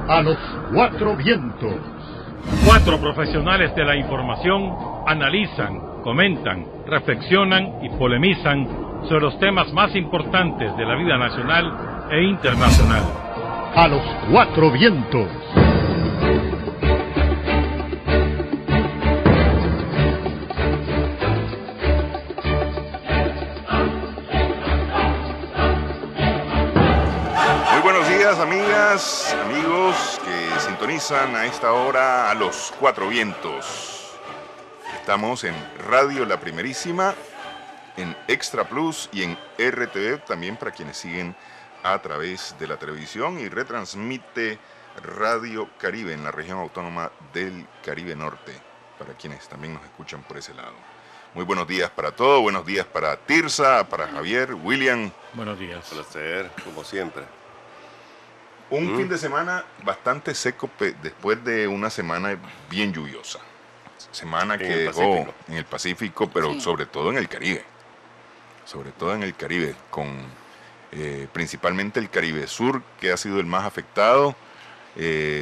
A los cuatro vientos. Cuatro profesionales de la información analizan, comentan, reflexionan y polemizan sobre los temas más importantes de la vida nacional e internacional. A los cuatro vientos. Amigas, amigos que sintonizan a esta hora a los cuatro vientos. Estamos en Radio La Primerísima, en Extra Plus y en RTV, también para quienes siguen a través de la televisión, y retransmite Radio Caribe en la región autónoma del Caribe Norte, para quienes también nos escuchan por ese lado. Muy buenos días para todos, buenos días para Tirsa, para Javier, William. Buenos días. Placer, como siempre. Un fin de semana bastante seco después de una semana bien lluviosa. Semana que dejó en el Pacífico, pero sí, sobre todo en el Caribe. Sobre todo en el Caribe, con principalmente el Caribe Sur, que ha sido el más afectado,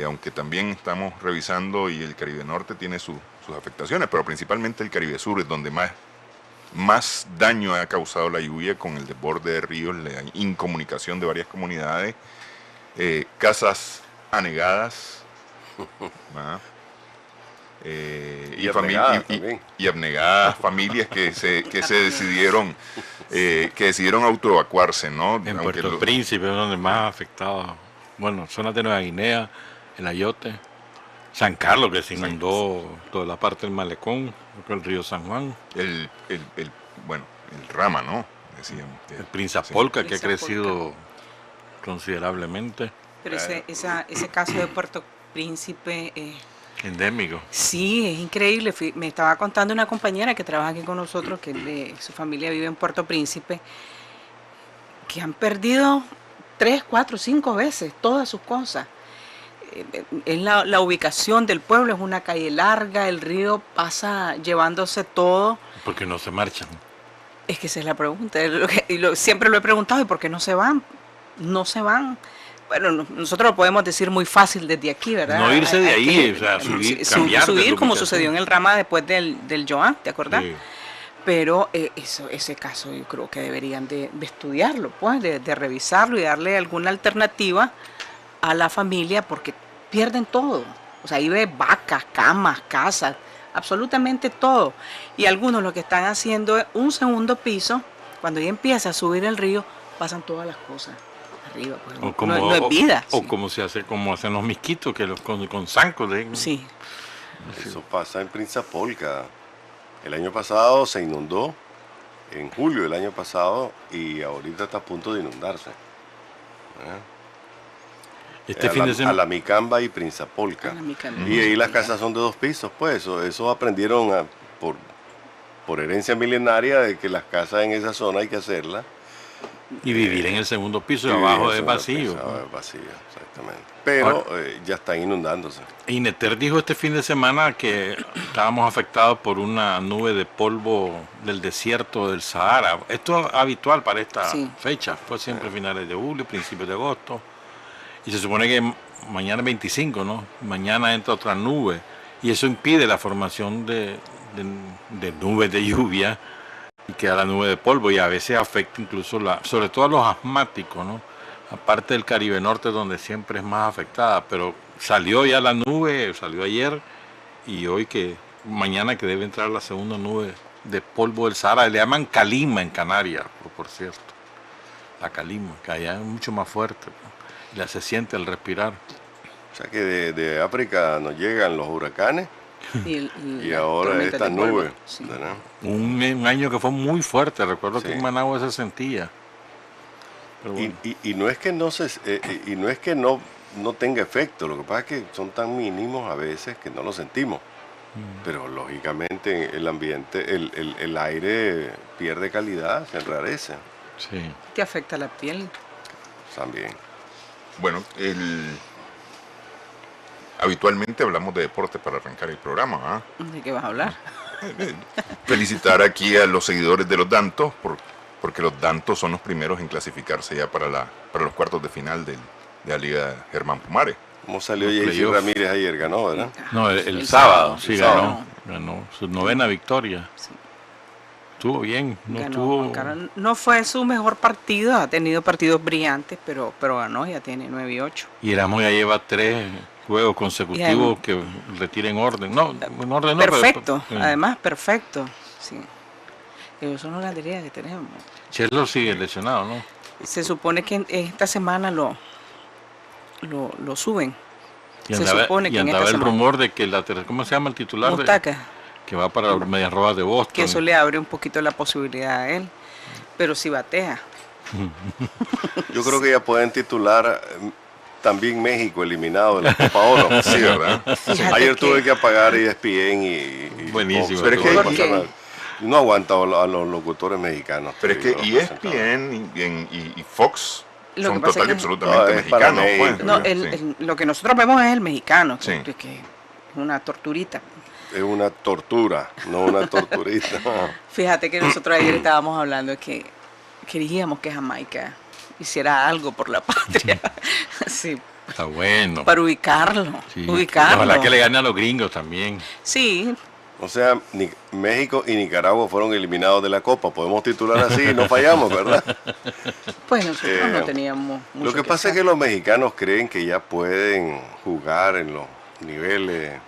aunque también estamos revisando y el Caribe Norte tiene sus afectaciones, pero principalmente el Caribe Sur es donde más daño ha causado la lluvia, con el desborde de ríos, la incomunicación de varias comunidades, casas anegadas, y abnegadas familias que se decidieron autoevacuarse, ¿no? En Puerto Príncipe es donde más afectado. Bueno, zonas de Nueva Guinea, el Ayote, San Carlos, que se inundó toda la parte del malecón, el río San Juan, el Rama, ¿no? Decíamos, el Prinzapolca, que ha crecido considerablemente. Pero ese caso de Puerto Príncipe endémico. Sí, es increíble. Me estaba contando una compañera que trabaja aquí con nosotros, que su familia vive en Puerto Príncipe, que han perdido 3, 4, 5 veces todas sus cosas. Es la ubicación del pueblo, es una calle larga, el río pasa llevándose todo. ¿Por qué no se marchan? Es que esa es la pregunta. Siempre lo he preguntado, ¿y por qué no se van? No se van. Bueno, nosotros lo podemos decir muy fácil desde aquí, ¿verdad? No irse de ahí, o sea, subir como sucedió en el Rama después del Joan, ¿te acordás? Sí. Pero ese caso yo creo que deberían de estudiarlo, pues, de revisarlo y darle alguna alternativa a la familia, porque pierden todo. O sea, ahí ve vacas, camas, casas, absolutamente todo. Y algunos lo que están haciendo es un segundo piso, cuando ya empieza a subir el río, pasan todas las cosas arriba, pues, no es vida. O como hacen los misquitos, que con zancos. Sí. Eso pasa en Prinzapolca. El año pasado se inundó, en julio del año pasado, y ahorita está a punto de inundarse. Fin de semana. A la Micamba y Prinzapolca. Y ahí las casas son de 2 pisos, pues eso aprendieron por herencia milenaria, de que las casas en esa zona hay que hacerlas. Y vivir en el segundo piso y abajo es vacío. Exactamente. Pero ya están inundándose. Ineter dijo este fin de semana que estábamos afectados por una nube de polvo del desierto del Sahara. Esto es habitual para esta fecha. Fue siempre finales de julio, principios de agosto. Y se supone que mañana es 25, ¿no? Mañana entra otra nube. Y eso impide la formación de nubes de lluvia, y queda la nube de polvo, y a veces afecta incluso sobre todo a los asmáticos, ¿no? Aparte del Caribe Norte, donde siempre es más afectada, pero salió ya la nube, salió ayer, y mañana que debe entrar la segunda nube de polvo del Sahara. Le llaman calima en Canarias, por cierto, la calima, que allá es mucho más fuerte, ¿no? Ya se siente al respirar. O sea que de África nos llegan los huracanes. Y ahora esta nube. Sí. Un año que fue muy fuerte, recuerdo que en Managua se sentía. Pero bueno. Y no es que no tenga efecto, lo que pasa es que son tan mínimos a veces que no lo sentimos. Pero lógicamente el ambiente, el aire pierde calidad, se enrarece. Sí. ¿Te afecta la piel? También. Bueno, habitualmente hablamos de deporte para arrancar el programa. ¿De qué vas a hablar? Felicitar aquí a los seguidores de los Dantos por porque los Dantos son los primeros en clasificarse ya para los cuartos de final de la Liga Germán Pumares. ¿Cómo salió Jaycee Ramírez ayer? Ganó, ¿verdad? No, el sábado sí ganó su 9ª victoria. Sí. Estuvo bien, no fue su mejor partido, ha tenido partidos brillantes, pero ganó, ya tiene 9-8. Y Erasmo ya lleva 3 juegos consecutivos que retira en orden. No, en orden no. Perfecto, además perfecto. Sí. Eso son las galerías que tenemos. Chelo sigue lesionado, ¿no? Se supone que esta semana lo suben. Y andaba el rumor de que ¿cómo se llama el titular? Mustaka. Que va para los Medias Rojas de Boston. Que eso le abre un poquito la posibilidad a él, pero si batea. Yo creo que ya pueden titular también México eliminado de la Copa Oro. Sí, ¿verdad? Ayer tuve que apagar ESPN y buenísimo. Pero es que no aguanta a los locutores mexicanos. Pero es que ESPN y Fox son total y absolutamente mexicanos. Lo que nosotros vemos es el mexicano, sí. Que es una torturita. Es una tortura, no una torturita. Fíjate que nosotros ayer estábamos hablando de que queríamos que Jamaica hiciera algo por la patria. Sí. Está bueno. Para ubicarlo. Ojalá que le gane a los gringos también. Sí. O sea, México y Nicaragua fueron eliminados de la Copa. Podemos titular así, no fallamos, ¿verdad? Pues nosotros no teníamos mucho. Lo que pasa es que los mexicanos creen que ya pueden jugar en los niveles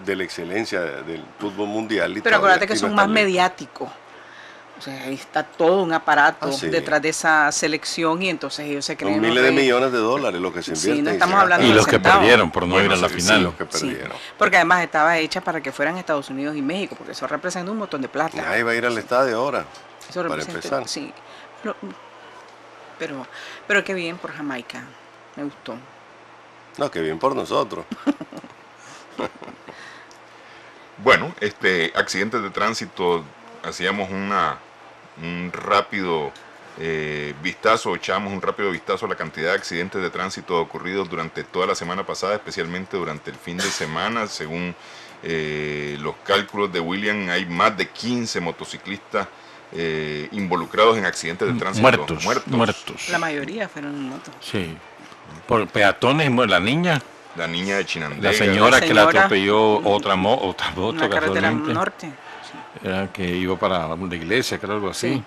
de la excelencia del fútbol mundial. Pero acuérdate que son más mediáticos. O sea, ahí está todo un aparato detrás de esa selección y entonces ellos se creen... Son miles de millones de dólares lo que se invierte. Sí, no estamos hablando y los que perdieron por no ir a la final. Los que perdieron. Sí, porque además estaba hecha para que fueran Estados Unidos y México, porque eso representa un montón de plata. Nadie va a ir al estadio ahora, eso para empezar. Sí, pero qué bien por Jamaica, me gustó. No, qué bien por nosotros. Bueno, accidentes de tránsito, hacíamos un rápido echábamos un rápido vistazo a la cantidad de accidentes de tránsito ocurridos durante toda la semana pasada, especialmente durante el fin de semana. Según los cálculos de William, hay más de 15 motociclistas involucrados en accidentes de tránsito. Muertos. La mayoría fueron en moto. Sí. Por peatones, la niña de Chinandega. La señora que la atropelló otra moto, una carretera norte. Era que iba para la iglesia, creo, algo así. Sí.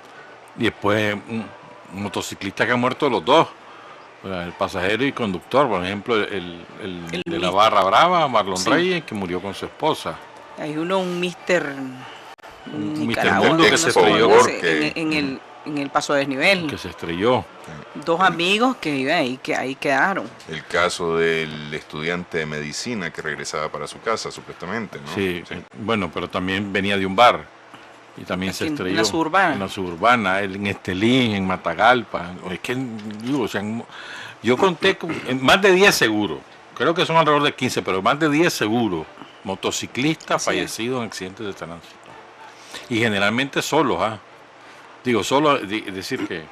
Y después un motociclista que ha muerto los dos, el pasajero y conductor, por ejemplo, el de la Barra Brava, Marlon Reyes, que murió con su esposa. Hay un mister Mundo que se estrelló en el paso de desnivel. Que se estrelló. 2 amigos que viven ahí, que ahí quedaron. El caso del estudiante de medicina que regresaba para su casa, supuestamente, ¿no? Sí. Bueno, pero también venía de un bar y también se estrelló. En la suburbana. En la suburbana, en Estelí, en Matagalpa. Es que, digo, o sea, yo conté más de 10 seguros. Creo que son alrededor de 15, pero más de 10 seguros. Motociclistas fallecidos en accidentes de tránsito. Y generalmente solos, Digo, solo decir que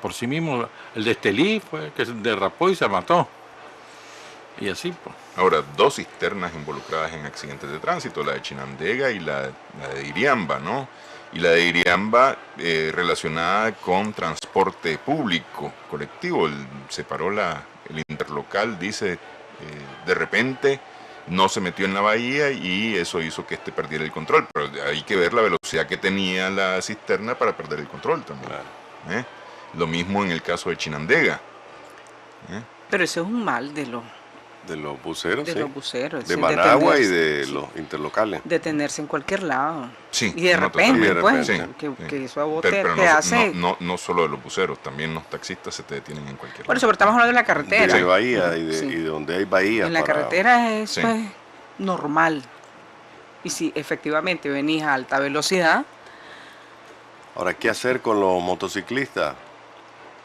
por sí mismo, el de Estelí fue que se derrapó y se mató. Y así, pues. Ahora, 2 cisternas involucradas en accidentes de tránsito, la de Chinandega y la de Iriamba, ¿no? Y la de Iriamba relacionada con transporte público, colectivo. Se paró el interlocal, dice, de repente no se metió en la bahía y eso hizo que perdiera el control. Pero hay que ver la velocidad que tenía la cisterna para perder el control también. Claro. Lo mismo en el caso de Chinandega. Pero eso es un mal de los buceros, de los buceros, de Managua y de los interlocales. Detenerse en cualquier lado. Sí, y de repente, pues, que eso a vos te hace... No solo de los buceros, también los taxistas se te detienen en cualquier lado. Por eso, pero estamos hablando de la carretera. De bahía y de donde hay bahía. En la carretera eso es normal. Y si efectivamente venís a alta velocidad... Ahora, ¿qué hacer con los motociclistas?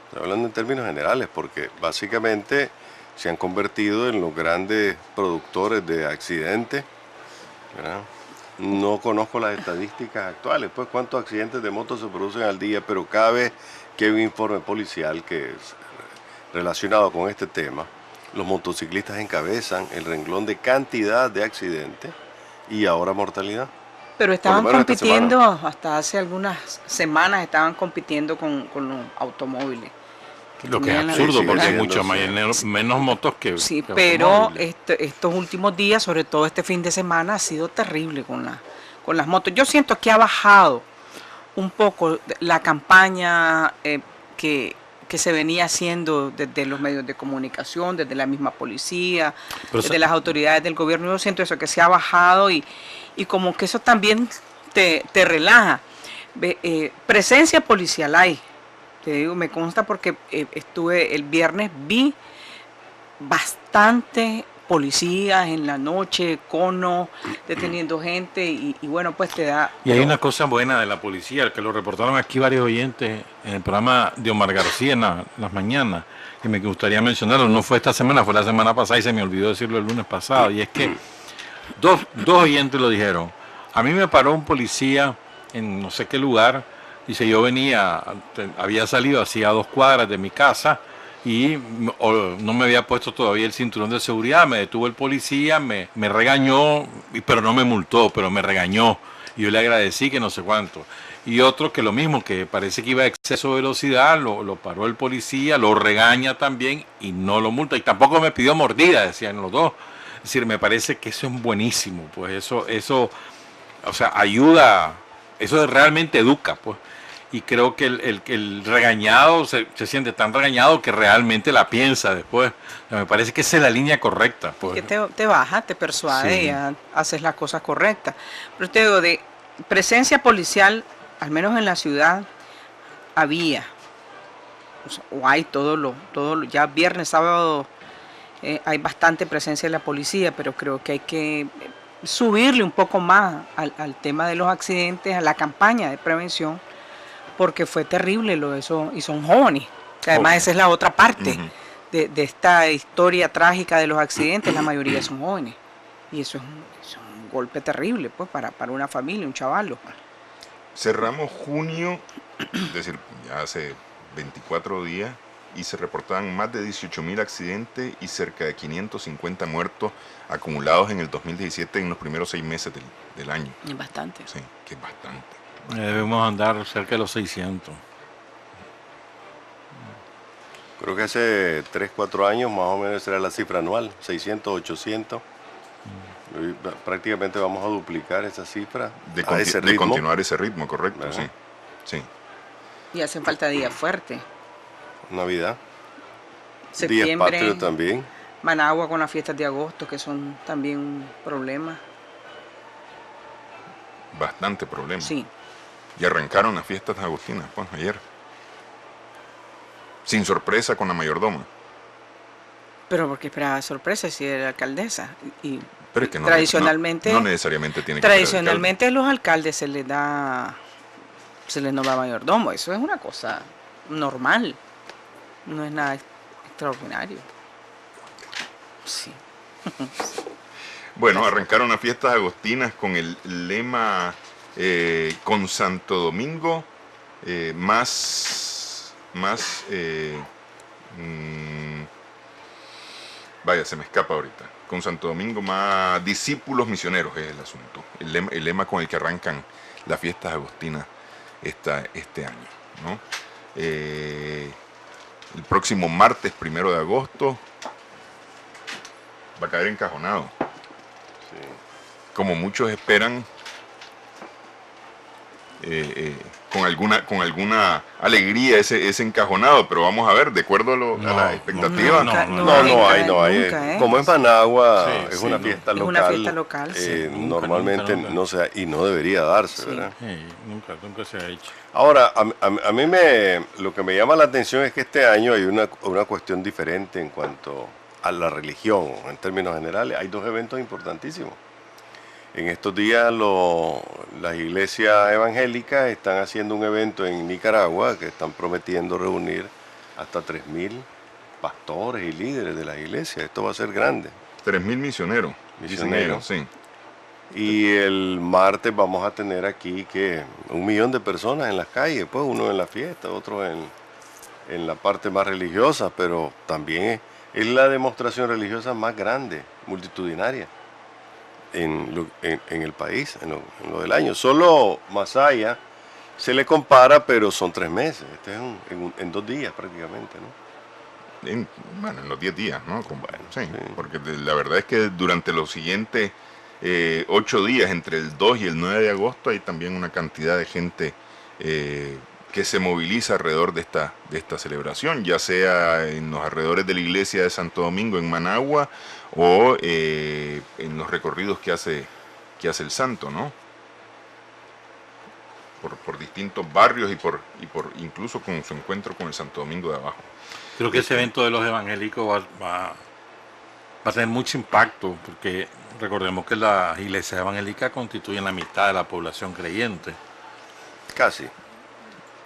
Estoy hablando en términos generales, porque básicamente se han convertido en los grandes productores de accidentes, ¿verdad? No conozco las estadísticas actuales, pues cuántos accidentes de moto se producen al día, pero cada vez que hay un informe policial que es relacionado con este tema, los motociclistas encabezan el renglón de cantidad de accidentes y ahora mortalidad. Pero estaban compitiendo, hasta hace algunas semanas estaban compitiendo con los automóviles. Lo que es absurdo, porque hay mucho menos motos que sí, que pero estos últimos días, sobre todo este fin de semana, ha sido terrible con las motos. Yo siento que ha bajado un poco la campaña que se venía haciendo desde los medios de comunicación, desde la misma policía, desde las autoridades del gobierno. Yo siento eso, que se ha bajado y como que eso también te relaja. Presencia policial hay. Te digo, me consta porque estuve el viernes, vi bastante policías en la noche, cono, deteniendo gente y bueno, pues te da... Y hay una cosa buena de la policía, que lo reportaron aquí varios oyentes en el programa de Omar García en las mañanas, que me gustaría mencionarlo, no fue esta semana, fue la semana pasada y se me olvidó decirlo el lunes pasado, y es que dos oyentes lo dijeron. A mí me paró un policía en no sé qué lugar. Dice, yo había salido hacía 2 cuadras de mi casa y no me había puesto todavía el cinturón de seguridad. Me detuvo el policía, me regañó, pero no me multó, pero me regañó. Y yo le agradecí que no sé cuánto. Y otro que lo mismo, que parece que iba a exceso de velocidad, lo paró el policía, lo regaña también y no lo multa. Y tampoco me pidió mordida, decían los dos. Es decir, me parece que eso es buenísimo, pues eso, o sea, ayuda, eso realmente educa, pues. Y creo que el regañado se siente tan regañado que realmente la piensa después. O sea, me parece que esa es la línea correcta. Pues. Que te baja, te persuade sí. Y haces las cosas correctas. Pero te digo, de presencia policial, al menos en la ciudad, había. O hay ya viernes, sábado, hay bastante presencia de la policía, pero creo que hay que subirle un poco más al tema de los accidentes, a la campaña de prevención, porque fue terrible lo de eso, y son jóvenes, que además esa es la otra parte de esta historia trágica de los accidentes, la mayoría son jóvenes, y eso es un golpe terrible pues para una familia, un chavalo. Cerramos junio, es decir, ya hace 24 días, y se reportaban más de 18.000 accidentes y cerca de 550 muertos acumulados en el 2017 en los primeros 6 meses del año. Es bastante. Sí, que es bastante. Debemos andar cerca de los 600. Creo que hace 3-4 años más o menos era la cifra anual, 600, 800. Prácticamente vamos a duplicar esa cifra de continuar ese ritmo, correcto, sí. Sí. Y hacen falta días fuertes. Navidad. Septiembre, Días patrios también. Managua con las fiestas de agosto, que son también un problema. Bastante problema. Sí. Y arrancaron las fiestas agostinas, pues, ayer. Sin sorpresa con la mayordoma. Pero porque esperaba sorpresa si era la alcaldesa. Pero es que tradicionalmente, no necesariamente tiene que tradicionalmente a los alcaldes se les nombra mayordomo. Eso es una cosa normal. No es nada extraordinario. Sí. Bueno, arrancaron las fiestas agostinas con el lema con Santo Domingo vaya, se me escapa ahorita. Con Santo Domingo más discípulos misioneros es el asunto. El lema con el que arrancan las fiestas agostinas este año, ¿no? El próximo martes 1 de agosto va a caer encajonado. Sí. Como muchos esperan, con alguna alegría ese encajonado, pero vamos a ver, de acuerdo a las expectativas. No hay. Como es Managua, es una fiesta local. Es una fiesta local, sí. Normalmente no se da, y no debería darse, ¿verdad? Sí, nunca se ha hecho. Ahora, a mí lo que me llama la atención es que este año hay una cuestión diferente en cuanto a la religión, en términos generales. Hay 2 eventos importantísimos. En estos días las iglesias evangélicas están haciendo un evento en Nicaragua que están prometiendo reunir hasta 3.000 pastores y líderes de las iglesias. Esto va a ser grande. 3.000 misioneros. Misioneros, sí. Y el martes vamos a tener aquí 1 millón de personas en las calles, pues uno en la fiesta, otro en la parte más religiosa, pero también es la demostración religiosa más grande, multitudinaria. en el país, en lo del año. Solo Masaya se le compara, pero son 3 meses. Este es en 2 días prácticamente, ¿no? En los 10 días, ¿no? Sí, porque la verdad es que durante los siguientes 8 días, entre el 2 y el 9 de agosto, hay también una cantidad de gente que se moviliza alrededor de esta celebración, ya sea en los alrededores de la iglesia de Santo Domingo en Managua o en los recorridos que hace el santo, ¿no? Por distintos barrios y por incluso con su encuentro con el Santo Domingo de abajo. Creo que ese evento de los evangélicos va a tener mucho impacto, porque recordemos que las iglesias evangélicas constituyen la mitad de la población creyente. Casi.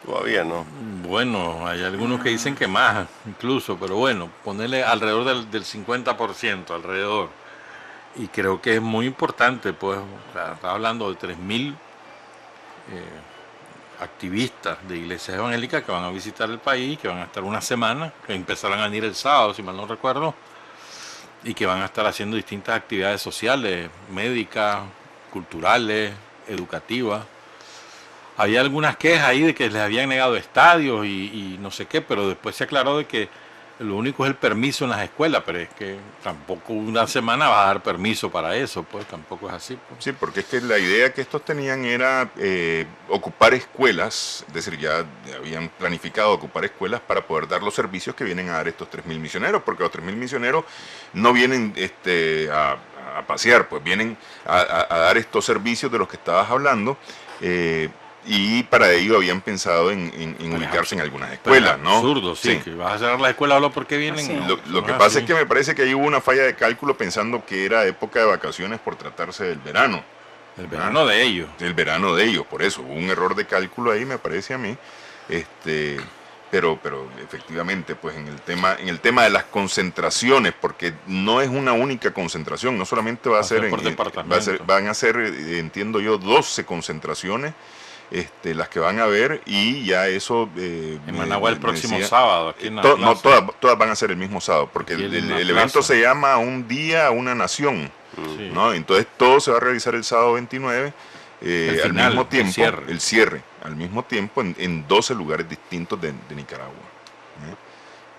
Todavía no. Bueno, hay algunos que dicen que más, incluso, pero bueno, ponerle alrededor del 50% alrededor. Y creo que es muy importante, pues, o sea, está hablando de 3.000 activistas de iglesias evangélicas que van a visitar el país, que van a estar una semana, que empezarán a venir el sábado, si mal no recuerdo, y que van a estar haciendo distintas actividades sociales, médicas, culturales, educativas. Había algunas quejas ahí de que les habían negado estadios y no sé qué, pero después se aclaró de que lo único es el permiso en las escuelas, pero es que tampoco una semana va a dar permiso para eso, pues tampoco es así. Pues. Sí, porque es que la idea que estos tenían era ocupar escuelas, es decir, ya habían planificado ocupar escuelas para poder dar los servicios que vienen a dar estos 3.000 misioneros, porque los 3.000 misioneros no vienen a pasear, pues vienen a dar estos servicios de los que estabas hablando. Y para ello habían pensado en ubicarse en algunas escuelas, ¿no? Absurdo, sí, que vas a cerrar la escuela solo porque vienen. Sí. Lo que pasa es que me parece que ahí hubo una falla de cálculo pensando que era época de vacaciones por tratarse del verano. El verano de ellos. El verano de ellos, por eso, hubo un error de cálculo ahí, me parece a mí. Pero efectivamente, pues en el tema de las concentraciones, porque no es una única concentración, no solamente va a ser van a ser, entiendo yo, 12 concentraciones. Las que van a ver, y ya eso en Managua el próximo sábado aquí en no, todas van a ser el mismo sábado, porque el evento se llama Un Día, Una Nación, sí. ¿No? Entonces todo se va a realizar el sábado 29 al mismo tiempo, el cierre al mismo tiempo en 12 lugares distintos de Nicaragua.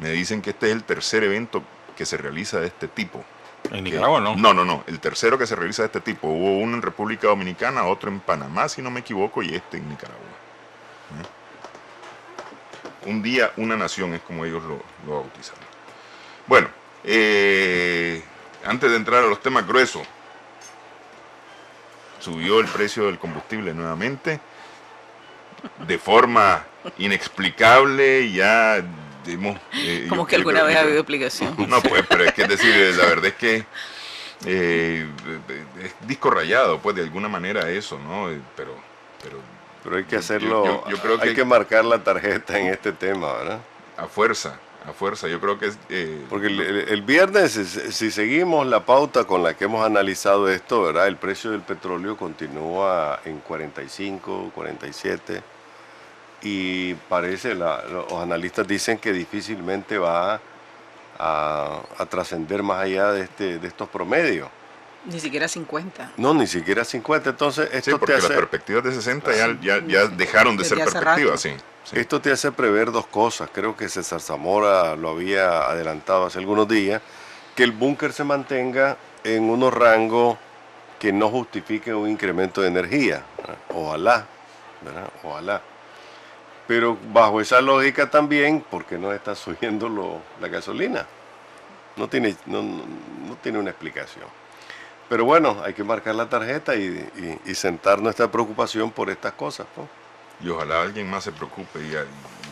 Me dicen que este es el tercer evento que se realiza de este tipo. ¿En Nicaragua no? No, el tercero que se realiza de este tipo. Hubo uno en República Dominicana, otro en Panamá, si no me equivoco, y este en Nicaragua. Un Día, Una Nación es como ellos lo bautizaron. Bueno, antes de entrar a los temas gruesos, subió el precio del combustible nuevamente, de forma inexplicable, ya... como que alguna vez ha habido explicación. No, pues, pero es que es decir, la verdad es que es disco rayado, pues de alguna manera eso, ¿no? Pero hay que hacerlo, yo creo que hay que marcar la tarjeta en este tema, ¿verdad? A fuerza, yo creo que es... porque el viernes, si seguimos la pauta con la que hemos analizado esto, ¿verdad? El precio del petróleo continúa en 45, 47... y parece, los analistas dicen que difícilmente va a trascender más allá de estos promedios. Ni siquiera 50. No, ni siquiera 50. Entonces, esto sí, porque las perspectivas de 60 ya dejaron de ser perspectivas. Sí. Esto te hace prever dos cosas. Creo que César Zamora lo había adelantado hace algunos días, que el búnker se mantenga en unos rangos que no justifiquen un incremento de energía. Ojalá, ¿verdad? Ojalá. Pero bajo esa lógica también, ¿por qué no está subiendo la gasolina? No tiene una explicación. Pero bueno, hay que marcar la tarjeta y sentar nuestra preocupación por estas cosas, ¿no? Y ojalá alguien más se preocupe y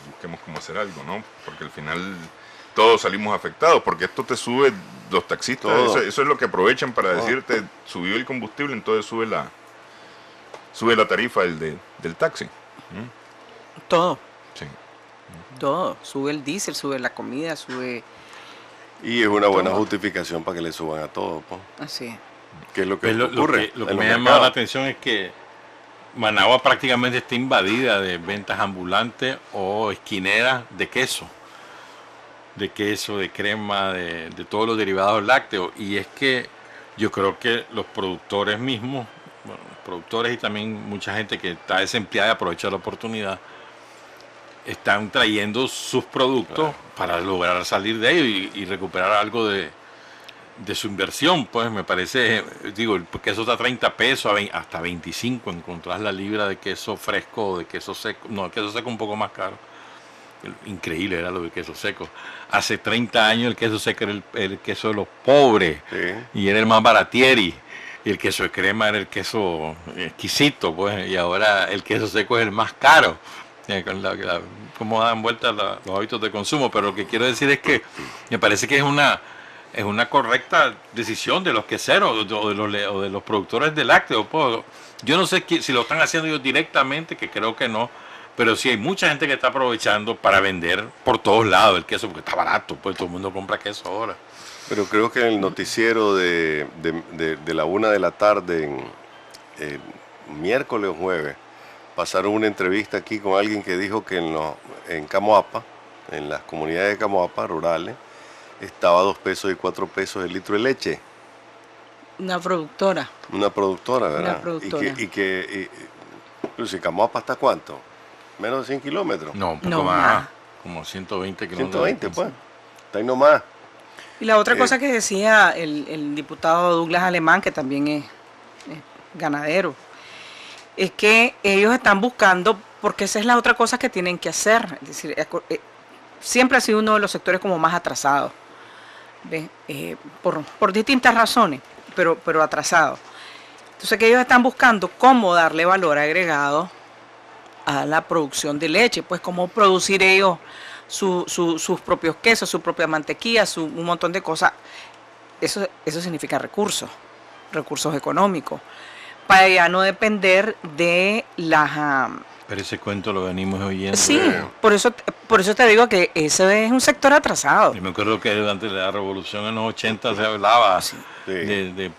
busquemos cómo hacer algo, ¿no? Porque al final todos salimos afectados, porque esto te sube los taxistas, eso es lo que aprovechan para decirte, subió el combustible, entonces sube la tarifa del taxi. Todo. Sí. Todo. Sube el diésel, sube la comida, sube... Y es una buena justificación para que le suban a todo, ¿no? Así es. ¿Qué es lo que ocurre? Lo que me ha llamado la atención es que Managua prácticamente está invadida de ventas ambulantes o esquineras de queso, de crema, de todos los derivados lácteos. Y es que Yo creo que los productores mismos, bueno, los productores y también mucha gente que está desempleada y aprovecha la oportunidad, están trayendo sus productos para lograr salir de ellos y recuperar algo de su inversión. Pues me parece, digo, el queso está a 30 pesos, hasta 25 encontrás la libra de queso fresco o de queso seco. No, el queso seco un poco más caro. Increíble era lo del queso seco. Hace 30 años el queso seco era el queso de los pobres, y era el más baratieri. Y el queso de crema era el queso exquisito, pues, y ahora el queso seco es el más caro. Cómo dan vuelta los hábitos de consumo, pero lo que quiero decir es que me parece que es una correcta decisión de los queseros o de los productores de lácteos. Pues. Yo no sé si lo están haciendo ellos directamente, que creo que no, pero sí hay mucha gente que está aprovechando para vender por todos lados el queso, porque está barato, pues todo el mundo compra queso ahora. Pero creo que en el noticiero de la 1 de la tarde, en miércoles o jueves, pasaron una entrevista aquí con alguien que dijo que en Camoapa, en las comunidades de Camoapa rurales, estaba a 2 pesos y 4 pesos el litro de leche. Una productora. Una productora, ¿verdad? Una productora. Pero si Camoapa está ¿cuánto? ¿Menos de 100 kilómetros? No, un poco más. Como 120 kilómetros. 120, pues. Está ahí nomás. Y la otra cosa que decía el diputado Douglas Alemán, que también es ganadero, es que ellos están buscando, porque esa es la otra cosa que tienen que hacer. Es decir, siempre ha sido uno de los sectores como más atrasados, por distintas razones, pero atrasado. Entonces que ellos están buscando cómo darle valor agregado a la producción de leche, pues cómo producir ellos sus propios quesos, su propia mantequilla, un montón de cosas. Eso significa recursos económicos, para ya no depender de las... Pero ese cuento lo venimos oyendo. Sí, por eso te digo que ese es un sector atrasado. Yo me acuerdo que durante la revolución en los 80 se hablaba de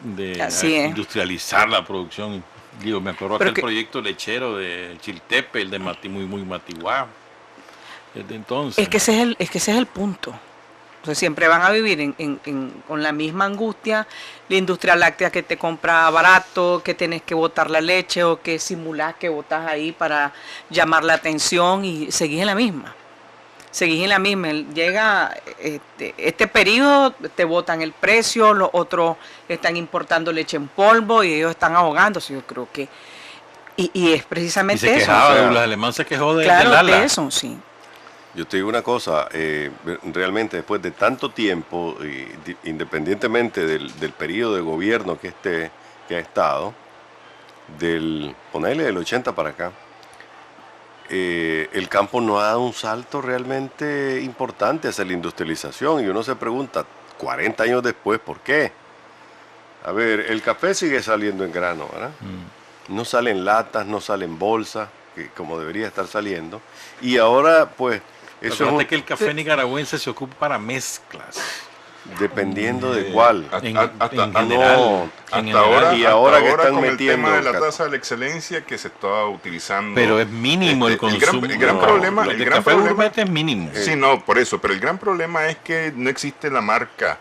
industrializar la producción. Digo, me acuerdo aquel proyecto lechero de Chiltepe, el de Matiguá, desde entonces. Es que ese es el punto. O sea, siempre van a vivir con la misma angustia, la industria láctea que te compra barato, que tenés que botar la leche o que simulás que botas ahí para llamar la atención y seguís en la misma. Llega este periodo, te botan el precio, los otros están importando leche en polvo y ellos están ahogándose. Yo creo que... Y es precisamente eso. Y se quejaba, Douglas Alemán se quejó de de eso, sí. Yo te digo una cosa, realmente después de tanto tiempo, independientemente del periodo de gobierno que ha estado, ponerle del 80 para acá, el campo no ha dado un salto realmente importante hacia la industrialización, y uno se pregunta, 40 años después, ¿por qué? A ver, el café sigue saliendo en grano, ¿verdad? No sale en latas, no sale en bolsas, como debería estar saliendo, y ahora pues... Eso es que el café nicaragüense se ocupa para mezclas. Dependiendo de cuál. Hasta ahora que están metiendo el tema de la tasa de la excelencia que se está utilizando. Pero es mínimo el consumo. El gran problema es mínimo. Sí, no, por eso. Pero el gran problema es que no existe la marca.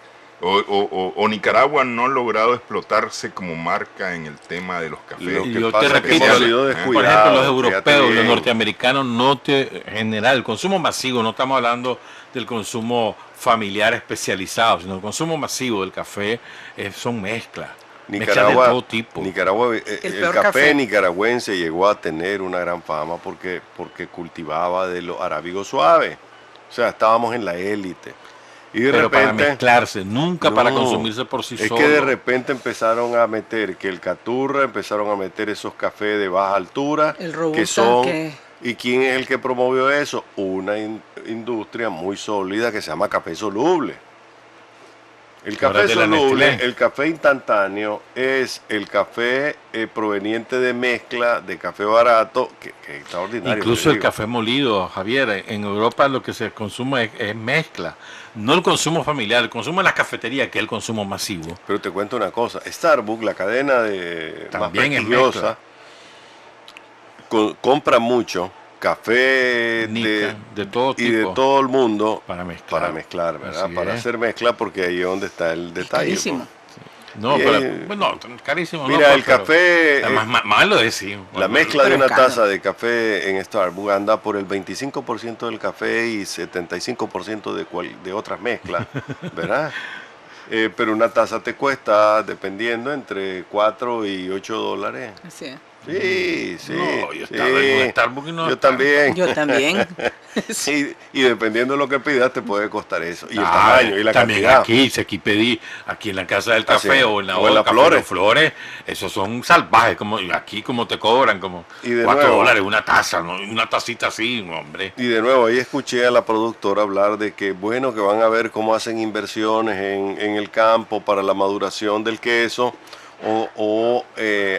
O Nicaragua no ha logrado explotarse como marca en el tema de los cafés. Yo te repito, por ejemplo, los europeos, los norteamericanos, general, el consumo masivo, no estamos hablando del consumo familiar especializado, sino el consumo masivo del café son mezclas. Nicaragua, de todo tipo. El café nicaragüense llegó a tener una gran fama porque cultivaba de los arábigos suaves. O sea, estábamos en la élite. Pero para mezclarse, nunca para consumirse por sí solo. Es que de repente empezaron a meter que el caturra, empezaron a meter esos cafés de baja altura, el Robusta, que son... ¿Y quién es el que promovió eso? Una industria muy sólida que se llama café soluble. El café soluble, el café instantáneo, es el café proveniente de mezcla de café barato, que es extraordinario. Incluso el café molido, Javier, en Europa lo que se consume es mezcla, no el consumo familiar, el consumo en las cafeterías, que es el consumo masivo. Pero te cuento una cosa, Starbucks, la cadena más prestigiosa, compra mucho café de todo tipo y de todo el mundo para mezclar, ¿verdad? Para hacer mezcla, porque ahí es donde está el detalle. No, pero bueno, carísimo. Mira, no, el café... más lo decimos. La mezcla de una taza de café en Starbucks anda por el 25% del café y 75% de otras mezclas, ¿verdad? Pero una taza te cuesta, dependiendo, entre 4 y 8 dólares. Así es. Sí, sí. No, yo estaba en un Starbucks y no. Yo también. Yo también. Y dependiendo de lo que pidas, te puede costar eso. Y el tamaño y la también cantidad. si aquí pedí, aquí en la casa del café o en la Flores, esos son salvajes, como aquí como te cobran, como $4 una taza, ¿no? Una tacita así, hombre. Y de nuevo, ahí escuché a la productora hablar de que, bueno, que van a ver cómo hacen inversiones en el campo para la maduración del queso, o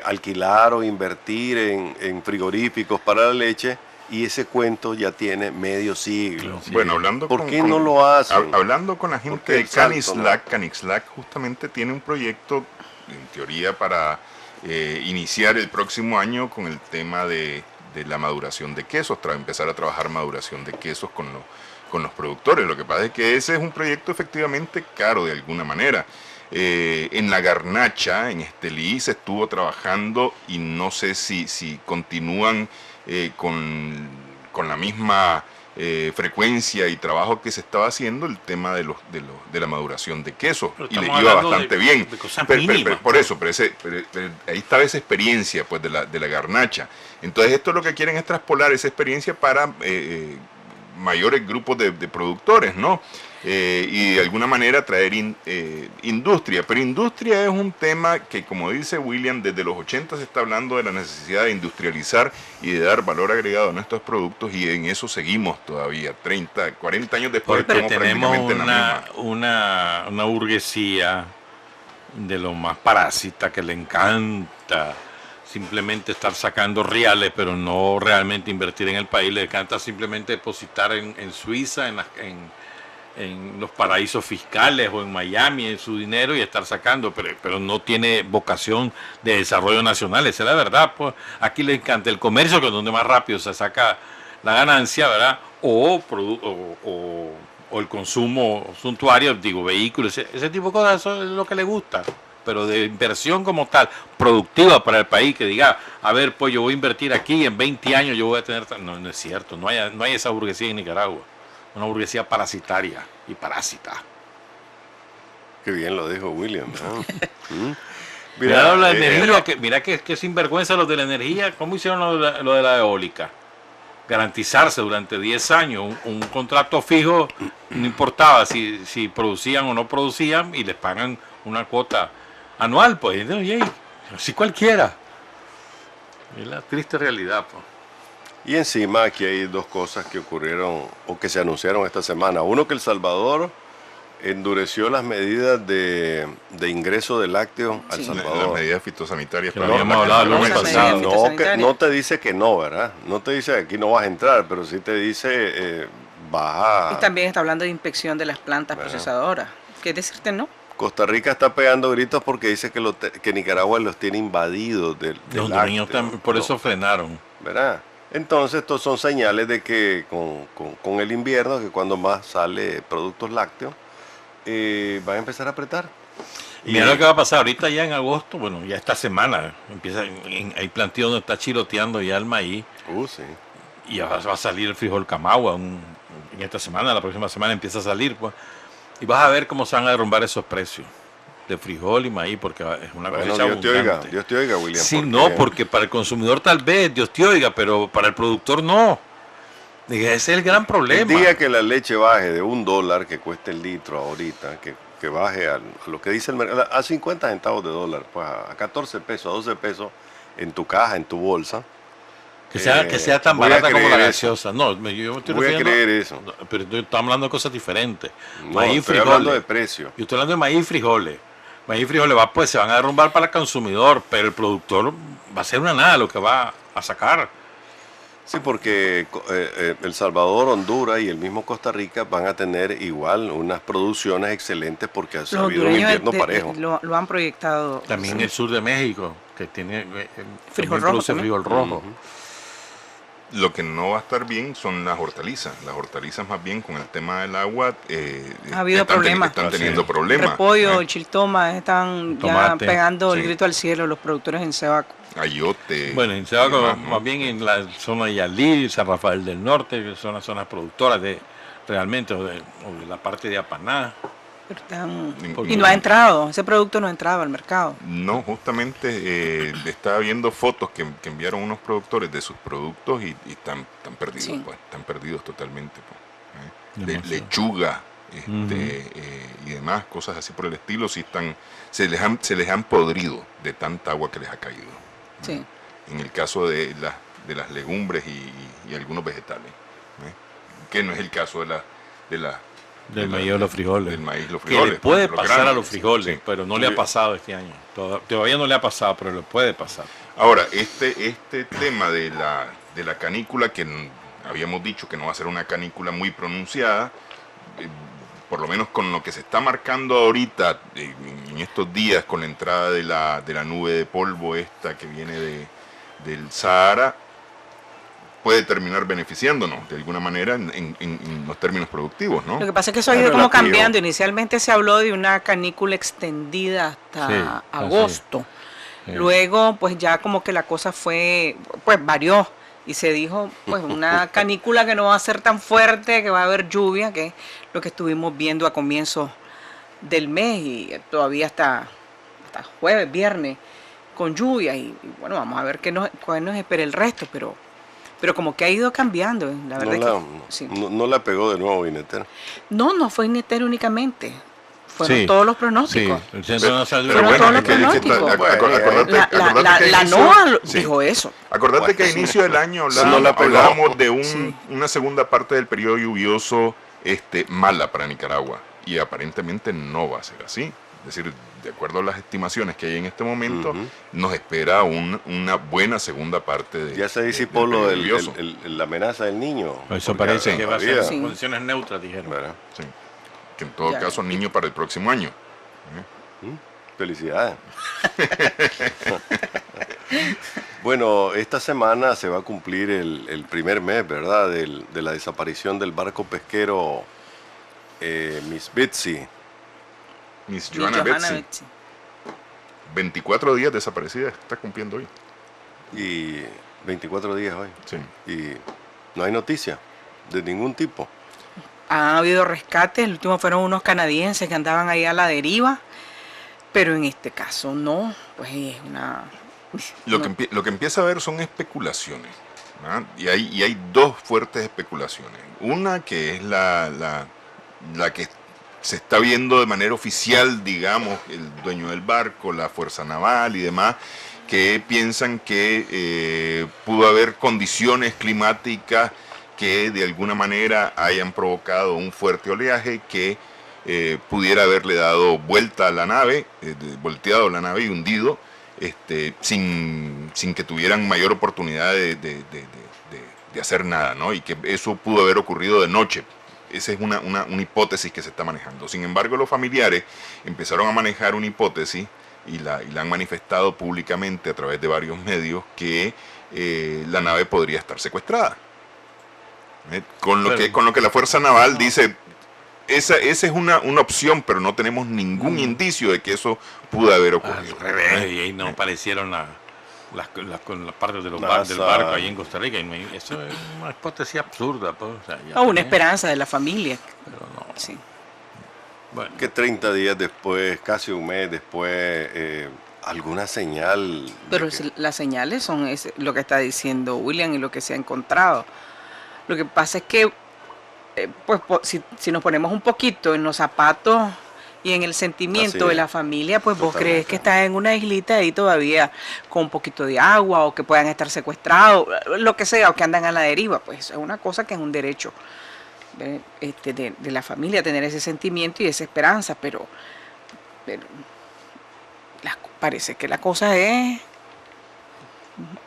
alquilar o invertir en frigoríficos para la leche, y ese cuento ya tiene medio siglo. Sí. Bueno, hablando ¿Por qué no lo hacen? Hablando con la gente de Canixlac justamente tiene un proyecto, en teoría, para iniciar el próximo año con el tema de la maduración de quesos, empezar a trabajar maduración de quesos con los productores. Lo que pasa es que ese es un proyecto efectivamente caro de alguna manera. En la Garnacha, en Estelí, se estuvo trabajando y no sé si continúan con la misma frecuencia y trabajo que se estaba haciendo el tema de la maduración de quesos, y le iba bastante bien. Por eso, ahí estaba esa experiencia pues de la Garnacha. Entonces esto lo que quieren es traspolar esa experiencia para mayores grupos de productores, ¿no? Y de alguna manera traer industria. Pero industria es un tema que, como dice William, desde los 80 se está hablando de la necesidad de industrializar y de dar valor agregado a nuestros productos, y en eso seguimos todavía, 30, 40 años después. Porque estamos tenemos prácticamente en la misma. una burguesía de lo más parásita, que le encanta simplemente estar sacando reales, pero no realmente invertir en el país. Le encanta simplemente depositar en Suiza, en los paraísos fiscales, o en Miami, en su dinero, y estar sacando, pero no tiene vocación de desarrollo nacional. Esa es la verdad. Pues aquí le encanta el comercio, que es donde más rápido se saca la ganancia, ¿verdad? O el consumo suntuario, digo, vehículos, ese tipo de cosas. Eso es lo que le gusta. Pero de inversión como tal, productiva para el país, que diga, a ver, pues yo voy a invertir aquí, en 20 años yo voy a tener... No es cierto, no hay esa burguesía en Nicaragua. Una burguesía parasitaria y parásita. Qué bien lo dijo William, ¿no? Mira la energía, mira que sinvergüenza los de la energía. ¿Cómo hicieron lo de la eólica? Garantizarse durante 10 años un contrato fijo, no importaba si producían o no producían, y les pagan una cuota anual, pues, así cualquiera. Es la triste realidad, pues. Y encima aquí hay dos cosas que ocurrieron o que se anunciaron esta semana. Uno, que El Salvador endureció las medidas de ingreso de lácteos al Salvador. Las medidas fitosanitarias. Que lo habíamos hablado el lunes pasado. No te dice que no, ¿verdad? No te dice que aquí no vas a entrar, pero sí te dice vas a... Y también está hablando de inspección de las plantas procesadoras. ¿Qué decirte no? Costa Rica está pegando gritos porque dice que Nicaragua los tiene invadidos del niños por eso frenaron. ¿Verdad? Entonces, estos son señales de que con el invierno, que cuando más sale productos lácteos, van a empezar a apretar. Y mira lo que va a pasar ahorita, ya en agosto, bueno, ya esta semana, hay plantíos donde está chiroteando ya el maíz. Sí. Y ya va a salir el frijol camagua en esta semana, la próxima semana empieza a salir, pues. Y vas a ver cómo se van a derrumbar esos precios de frijol y maíz, porque es una cosecha abundante. Dios te oiga, William. Sí, porque para el consumidor tal vez, Dios te oiga, pero para el productor no. Ese es el gran problema. El día que la leche baje de $1 que cueste el litro ahorita, que baje a lo que dice el mercado, a 50 centavos de dólar, pues a 14 pesos, a 12 pesos en tu caja, en tu bolsa. Que sea tan barata como la gaseosa. No, yo me estoy refiriendo, creer eso. Pero estamos hablando de cosas diferentes. No, maíz, estoy hablando de precio. Yo estoy hablando de maíz y frijoles. Maíz y frijoles pues se van a derrumbar para el consumidor, pero el productor va a ser una nada lo que va a sacar. Sí, porque El Salvador, Honduras y el mismo Costa Rica van a tener igual unas producciones excelentes porque ha habido un invierno parejo. Lo han proyectado. También el sur de México, que tiene frijol rojo. Frijol rojo. Lo que no va a estar bien son las hortalizas. Las hortalizas más bien con el tema del agua ha habido problemas. Están teniendo problemas. Repollo, chiltoma, están tomate, ya pegando el grito al cielo los productores en Cebaco. Ayote. Bueno, en Cebaco, más bien en la zona de Yalí, San Rafael del Norte, que son las zonas productoras realmente, o de la parte de Apaná. Y no ha entrado, ese producto no ha entrado al mercado. No, justamente estaba viendo fotos que enviaron unos productores de sus productos y están perdidos, Sí. pues, están perdidos totalmente. Pues, lechuga y demás, cosas así por el estilo, sí se les han podrido de tanta agua que les ha caído. Sí. En el caso de las legumbres y algunos vegetales, que no es el caso Del maíz o los frijoles. Del maíz, los Que frijoles. le puede los pasar granos. a los frijoles, Sí. pero no le ha pasado este año. Todavía no le ha pasado, pero le puede pasar. Ahora, este tema de la canícula, que habíamos dicho que no va a ser una canícula muy pronunciada, por lo menos con lo que se está marcando ahorita, en estos días, con la entrada de la nube de polvo esta que viene del Sahara, puede terminar beneficiándonos de alguna manera en los términos productivos, ¿no? Lo que pasa es que eso ha ido como cambiando. Inicialmente se habló de una canícula extendida hasta agosto. Sí. Luego, pues ya como que la cosa varió y se dijo, pues una canícula que no va a ser tan fuerte, que va a haber lluvia, que es lo que estuvimos viendo a comienzos del mes y todavía hasta jueves, viernes, con lluvia. Y bueno, vamos a ver qué nos espera el resto, pero como que ha ido cambiando, la verdad. No la pegó de nuevo Ineter. No fue Ineter únicamente. Fueron todos los pronósticos. Sí, el Centro Nacional de Fueron todos los pronósticos. La NOAA dijo eso. Acordate que a inicio del año hablábamos de una segunda parte del periodo lluvioso mala para Nicaragua. Y aparentemente no va a ser así. Es decir, de acuerdo a las estimaciones que hay en este momento, nos espera una buena segunda parte de ya se disipó lo la amenaza del niño. Eso parece que va a ser en condiciones neutras, dijeron. Sí. Que en todo caso niño para el próximo año. Felicidades. Bueno, esta semana se va a cumplir el primer mes, ¿verdad? De la desaparición del barco pesquero Miss Betsy. Miss Johanna Betsy. 24 días desaparecida, está cumpliendo hoy. Y 24 días hoy. Sí. Y no hay noticia de ningún tipo. Ha habido rescates, el último fueron unos canadienses que andaban ahí a la deriva, pero en este caso no, pues es una... Lo que empieza a ver son especulaciones, ¿verdad? Y hay dos fuertes especulaciones. Una que es la que se está viendo de manera oficial, digamos, el dueño del barco, la Fuerza Naval y demás, que piensan que pudo haber condiciones climáticas que de alguna manera hayan provocado un fuerte oleaje que pudiera haberle dado vuelta a la nave, volteado la nave y hundido, sin que tuvieran mayor oportunidad de hacer nada, ¿no? Y que eso pudo haber ocurrido de noche. Esa es una hipótesis que se está manejando. Sin embargo, los familiares empezaron a manejar una hipótesis y la han manifestado públicamente a través de varios medios que la nave podría estar secuestrada. Con lo que la Fuerza Naval dice, esa es una opción, pero no tenemos ningún indicio de que eso pudo haber ocurrido. Y ahí no aparecieron las partes del barco ahí en Costa Rica. Eso es una hipótesis absurda. Pues, una esperanza de la familia. Pero no. Sí. Bueno. Que 30 días después, casi un mes después, alguna señal. Pero las señales son lo que está diciendo William y lo que se ha encontrado. Lo que pasa es que, si nos ponemos un poquito en los zapatos y en el sentimiento de la familia, pues vos crees que estás en una islita ahí todavía con un poquito de agua o que puedan estar secuestrados, lo que sea, o que andan a la deriva. Pues es una cosa que es un derecho de la familia tener ese sentimiento y esa esperanza, pero parece que la cosa es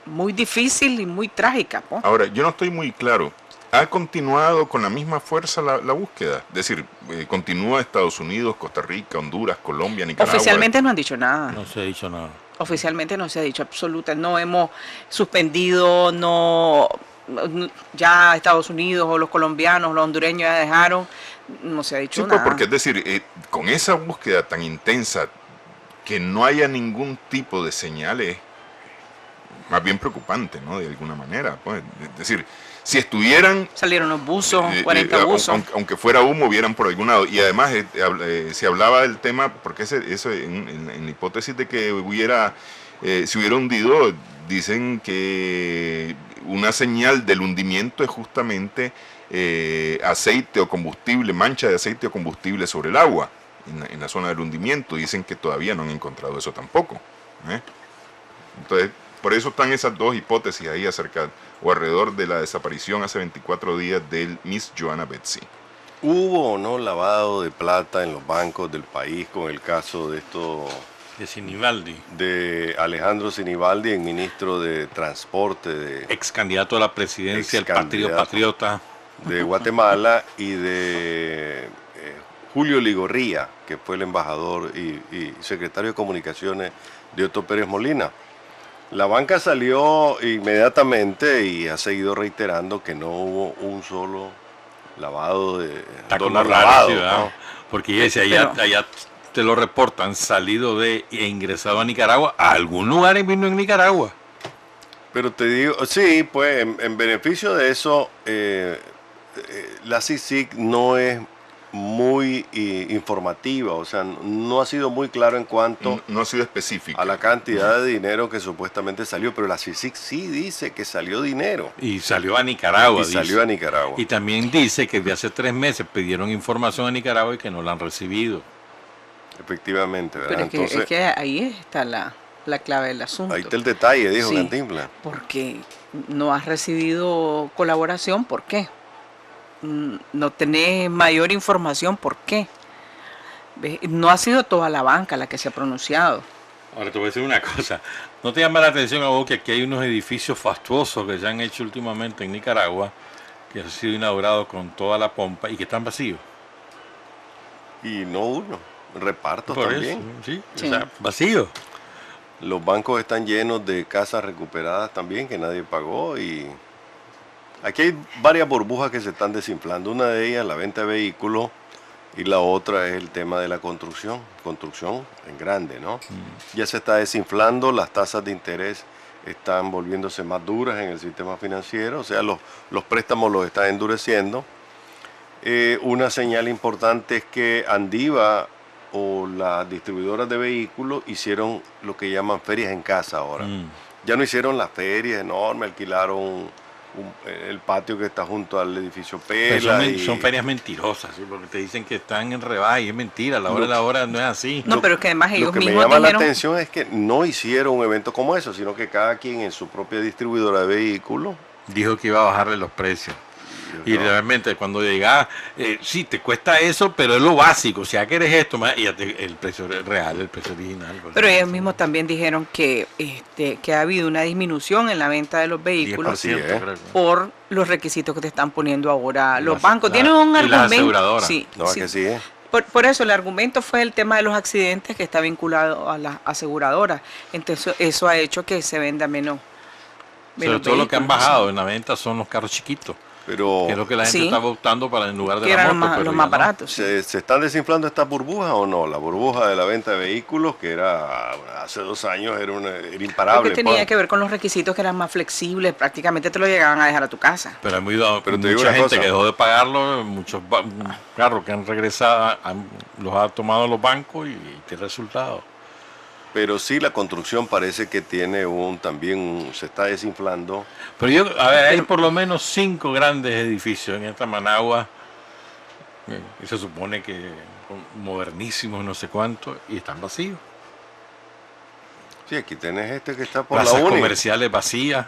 muy difícil y muy trágica. ¿No? Ahora, yo no estoy muy claro. ¿Ha continuado con la misma fuerza la búsqueda? Es decir, continúa Estados Unidos, Costa Rica, Honduras, Colombia, Nicaragua. Oficialmente no han dicho nada. No se ha dicho nada. Oficialmente no se ha dicho absoluta. No hemos suspendido, no ya Estados Unidos o los colombianos, los hondureños ya dejaron, no se ha dicho nada. Porque es decir, con esa búsqueda tan intensa, que no haya ningún tipo de señales, más bien preocupante, ¿no? De alguna manera, pues, es decir, si estuvieran... Salieron los buzos, 40 buzos. Aunque fuera humo, vieran por algún lado. Y además se hablaba del tema, porque eso en la hipótesis de que se hubiera hundido, dicen que una señal del hundimiento es justamente aceite o combustible, mancha de aceite o combustible sobre el agua, en la zona del hundimiento. Dicen que todavía no han encontrado eso tampoco. Entonces, por eso están esas dos hipótesis ahí acerca o alrededor de la desaparición hace 24 días del Miss Joanna Betsy. ¿Hubo o no lavado de plata en los bancos del país con el caso de esto? De Sinibaldi. De Alejandro Sinibaldi, el ministro de Transporte. Ex candidato a la presidencia del Partido Patriota. De Guatemala, y de Julio Ligorría, que fue el embajador y secretario de Comunicaciones de Otto Pérez Molina. La banca salió inmediatamente y ha seguido reiterando que no hubo un solo lavado de dólar lavado, ¿no? Porque allá te lo reportan salido e ingresado a Nicaragua. A algún lugar vino en Nicaragua. Pero te digo, sí, pues en beneficio de eso, la CICIG no es muy informativa, o sea, no ha sido muy claro en cuanto no ha sido específico a la cantidad de dinero que supuestamente salió, pero la CICIG sí dice que salió dinero. Y salió a Nicaragua. Y también dice que de hace 3 meses pidieron información a Nicaragua y que no la han recibido. Efectivamente, ¿verdad? Pero es que ahí está la clave del asunto. Ahí está el detalle, dijo sí, Cantinflas. Porque no has recibido colaboración, ¿por qué? No tenés mayor información, ¿por qué? No ha sido toda la banca la que se ha pronunciado. Ahora te voy a decir una cosa, ¿no te llama la atención a vos que aquí hay unos edificios fastuosos que se han hecho últimamente en Nicaragua, que han sido inaugurados con toda la pompa y que están vacíos? Y no uno, repartos por también. Eso, sí. O sea, vacíos. Los bancos están llenos de casas recuperadas también que nadie pagó, y aquí hay varias burbujas que se están desinflando. Una de ellas la venta de vehículos y la otra es el tema de la construcción en grande, ¿no? Ya se está desinflando, las tasas de interés están volviéndose más duras en el sistema financiero, o sea, los préstamos los están endureciendo. Una señal importante es que Andiva o las distribuidoras de vehículos hicieron lo que llaman ferias en casa ahora. Ya no hicieron las ferias enormes, alquilaron el patio que está junto al edificio Pela. Son ferias mentirosas, ¿sí? Porque te dicen que están en rebaja y es mentira, la hora no es así. No, pero es que además ellos mismos mismos dijeron... Lo que me llama la atención es que no hicieron un evento como eso, sino que cada quien en su propia distribuidora de vehículos dijo que iba a bajarle los precios. Y realmente cuando llega, sí, te cuesta eso, pero es lo básico. O sea, que eres esto, y el precio real, el precio original. Pero ellos mismos también dijeron que ha habido una disminución en la venta de los vehículos por los requisitos que te están poniendo ahora los bancos. Tienen un argumento. Las aseguradoras. Sí, no, sí. Que sí, Por eso el argumento fue el tema de los accidentes, que está vinculado a las aseguradoras. Entonces eso ha hecho que se venda menos. Sobre todo lo que han bajado en la venta son los carros chiquitos. Pero que es lo que la gente está optando para en lugar de que la eran moto. Los más baratos. ¿Se están desinflando estas burbujas o no? La burbuja de la venta de vehículos, que era hace 2 años, era imparable. Porque tenía que ver con los requisitos que eran más flexibles, prácticamente te lo llegaban a dejar a tu casa. Pero mucha gente que dejó de pagarlo, muchos carros que han regresado, los ha tomado los bancos y tiene resultados. Pero sí, la construcción parece que tiene se está desinflando. Pero hay por lo menos 5 grandes edificios en esta Managua, y se supone que modernísimos, no sé cuánto, y están vacíos. Sí, aquí tenés que está por plazas la uni. Comerciales vacías.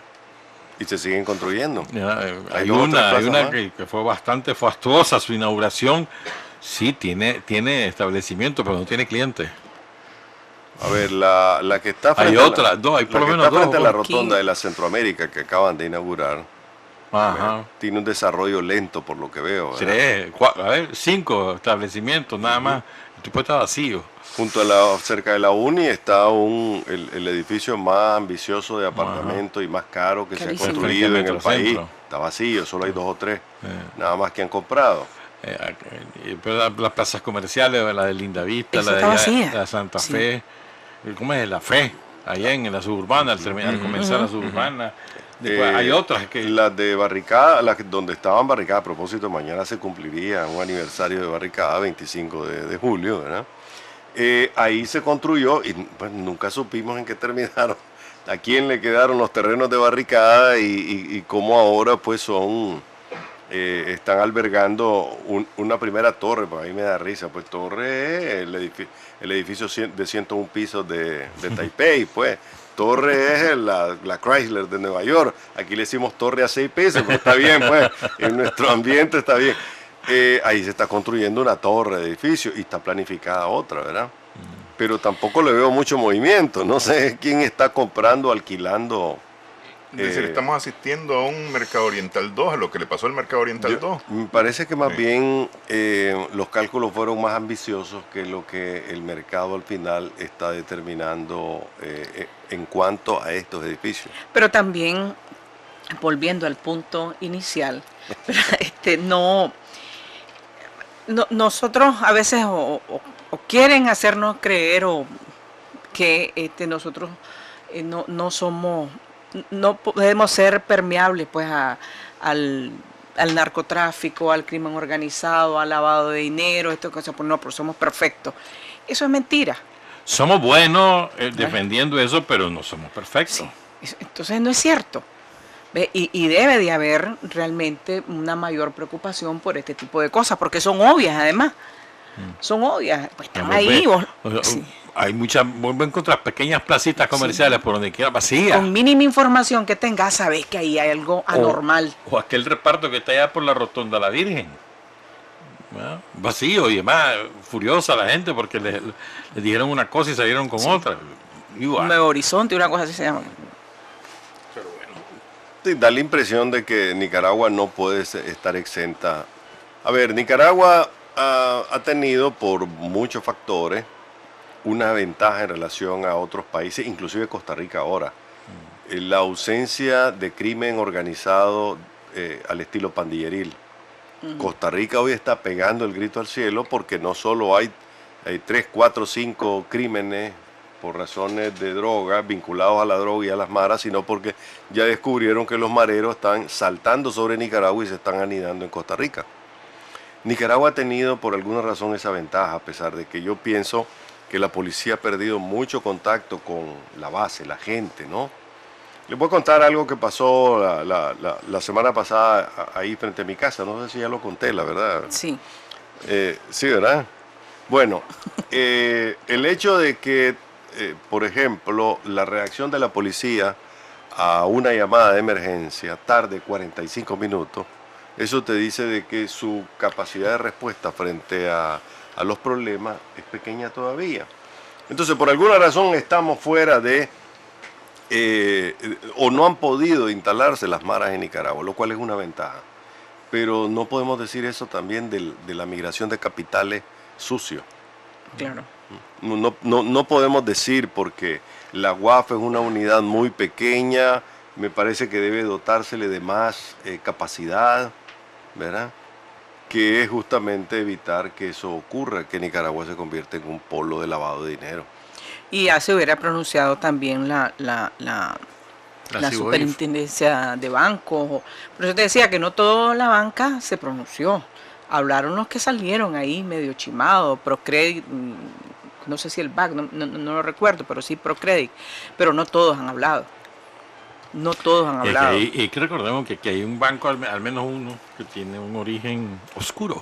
Y se siguen construyendo. Hay una que fue bastante fastuosa su inauguración. Sí, tiene establecimiento, pero no tiene clientes. A ver, la que está frente hay por lo menos dos. Frente a la rotonda de la Centroamérica que acaban de inaugurar. Ajá. Tiene un desarrollo lento por lo que veo. 5 establecimientos nada más. El tipo está vacío. Cerca de la uni está el edificio más ambicioso de apartamentos y más caro que se ha construido en el país. está vacío, solo hay 2 o 3, nada más que han comprado. Pero las plazas comerciales, la de Lindavista, la de Santa Fe, ¿cómo es? La Fe, allá en la suburbana, al comenzar la suburbana. Después, hay otras que... Las de Barricada, donde estaban Barricada, a propósito, mañana se cumpliría un aniversario de Barricada, 25 de julio, ¿verdad? Ahí se construyó y pues, nunca supimos en qué terminaron, a quién le quedaron los terrenos de Barricada y cómo ahora pues están albergando una primera torre. Pues ahí me da risa, pues torre es el edificio de 101 pisos de Taipei, pues torre es la Chrysler de Nueva York, aquí le decimos torre a 6 pisos, pero está bien, pues en nuestro ambiente está bien. Ahí se está construyendo una torre de edificio y está planificada otra, ¿verdad? Pero tampoco le veo mucho movimiento, no sé quién está comprando, alquilando. Es decir, estamos asistiendo a un Mercado Oriental 2, a lo que le pasó al Mercado Oriental 2. Me parece que más bien los cálculos fueron más ambiciosos que lo que el mercado al final está determinando en cuanto a estos edificios. Pero también, volviendo al punto inicial, nosotros a veces o quieren hacernos creer que nosotros no podemos ser permeables pues al narcotráfico, al crimen organizado, al lavado de dinero, pues no, pero somos perfectos. Eso es mentira. Somos buenos defendiendo eso, pero no somos perfectos. Sí. Entonces no es cierto. Y debe de haber realmente una mayor preocupación por este tipo de cosas, porque son obvias además. Son obvias, pues están ahí. Hay muchas, vuelvo a encontrar pequeñas placitas comerciales por donde quiera vacías. Con mínima información que tengas, sabes que ahí hay algo anormal. O aquel reparto que está allá por la Rotonda La Virgen. Vacío y además furiosa la gente porque le dijeron una cosa y salieron con otra. Igual. Nuevo Horizonte, una cosa así se llama. Pero bueno. Sí, da la impresión de que Nicaragua no puede estar exenta. A ver, Nicaragua ha tenido por muchos factores una ventaja en relación a otros países, inclusive Costa Rica ahora. La ausencia de crimen organizado al estilo pandilleril. Costa Rica hoy está pegando el grito al cielo porque no solo hay 3, 4, 5 crímenes por razones de droga, vinculados a la droga y a las maras, sino porque ya descubrieron que los mareros están saltando sobre Nicaragua y se están anidando en Costa Rica. Nicaragua ha tenido por alguna razón esa ventaja, a pesar de que yo pienso que la policía ha perdido mucho contacto con la base, la gente, ¿no? Les voy a contar algo que pasó la semana pasada ahí frente a mi casa. No sé si ya lo conté, la verdad. Sí. Sí, ¿verdad? Bueno, el hecho de que, por ejemplo, la reacción de la policía a una llamada de emergencia tarde 45 minutos, eso te dice de que su capacidad de respuesta frente a los problemas es pequeña todavía. Entonces, por alguna razón estamos fuera de, o no han podido instalarse las maras en Nicaragua, lo cual es una ventaja. Pero no podemos decir eso también de la migración de capitales sucios. Claro. No podemos decir, porque la UAF es una unidad muy pequeña, me parece que debe dotársele de más capacidad, ¿verdad? Que es justamente evitar que eso ocurra, que Nicaragua se convierta en un polo de lavado de dinero. Y ya se hubiera pronunciado también la superintendencia de bancos. Por eso te decía que no toda la banca se pronunció. Hablaron los que salieron ahí medio chimados, Procredit, no sé si el BAC, no lo recuerdo, pero sí Procredit, pero no todos han hablado. No todos han hablado. Y que recordemos que hay un banco, al menos uno, que tiene un origen oscuro.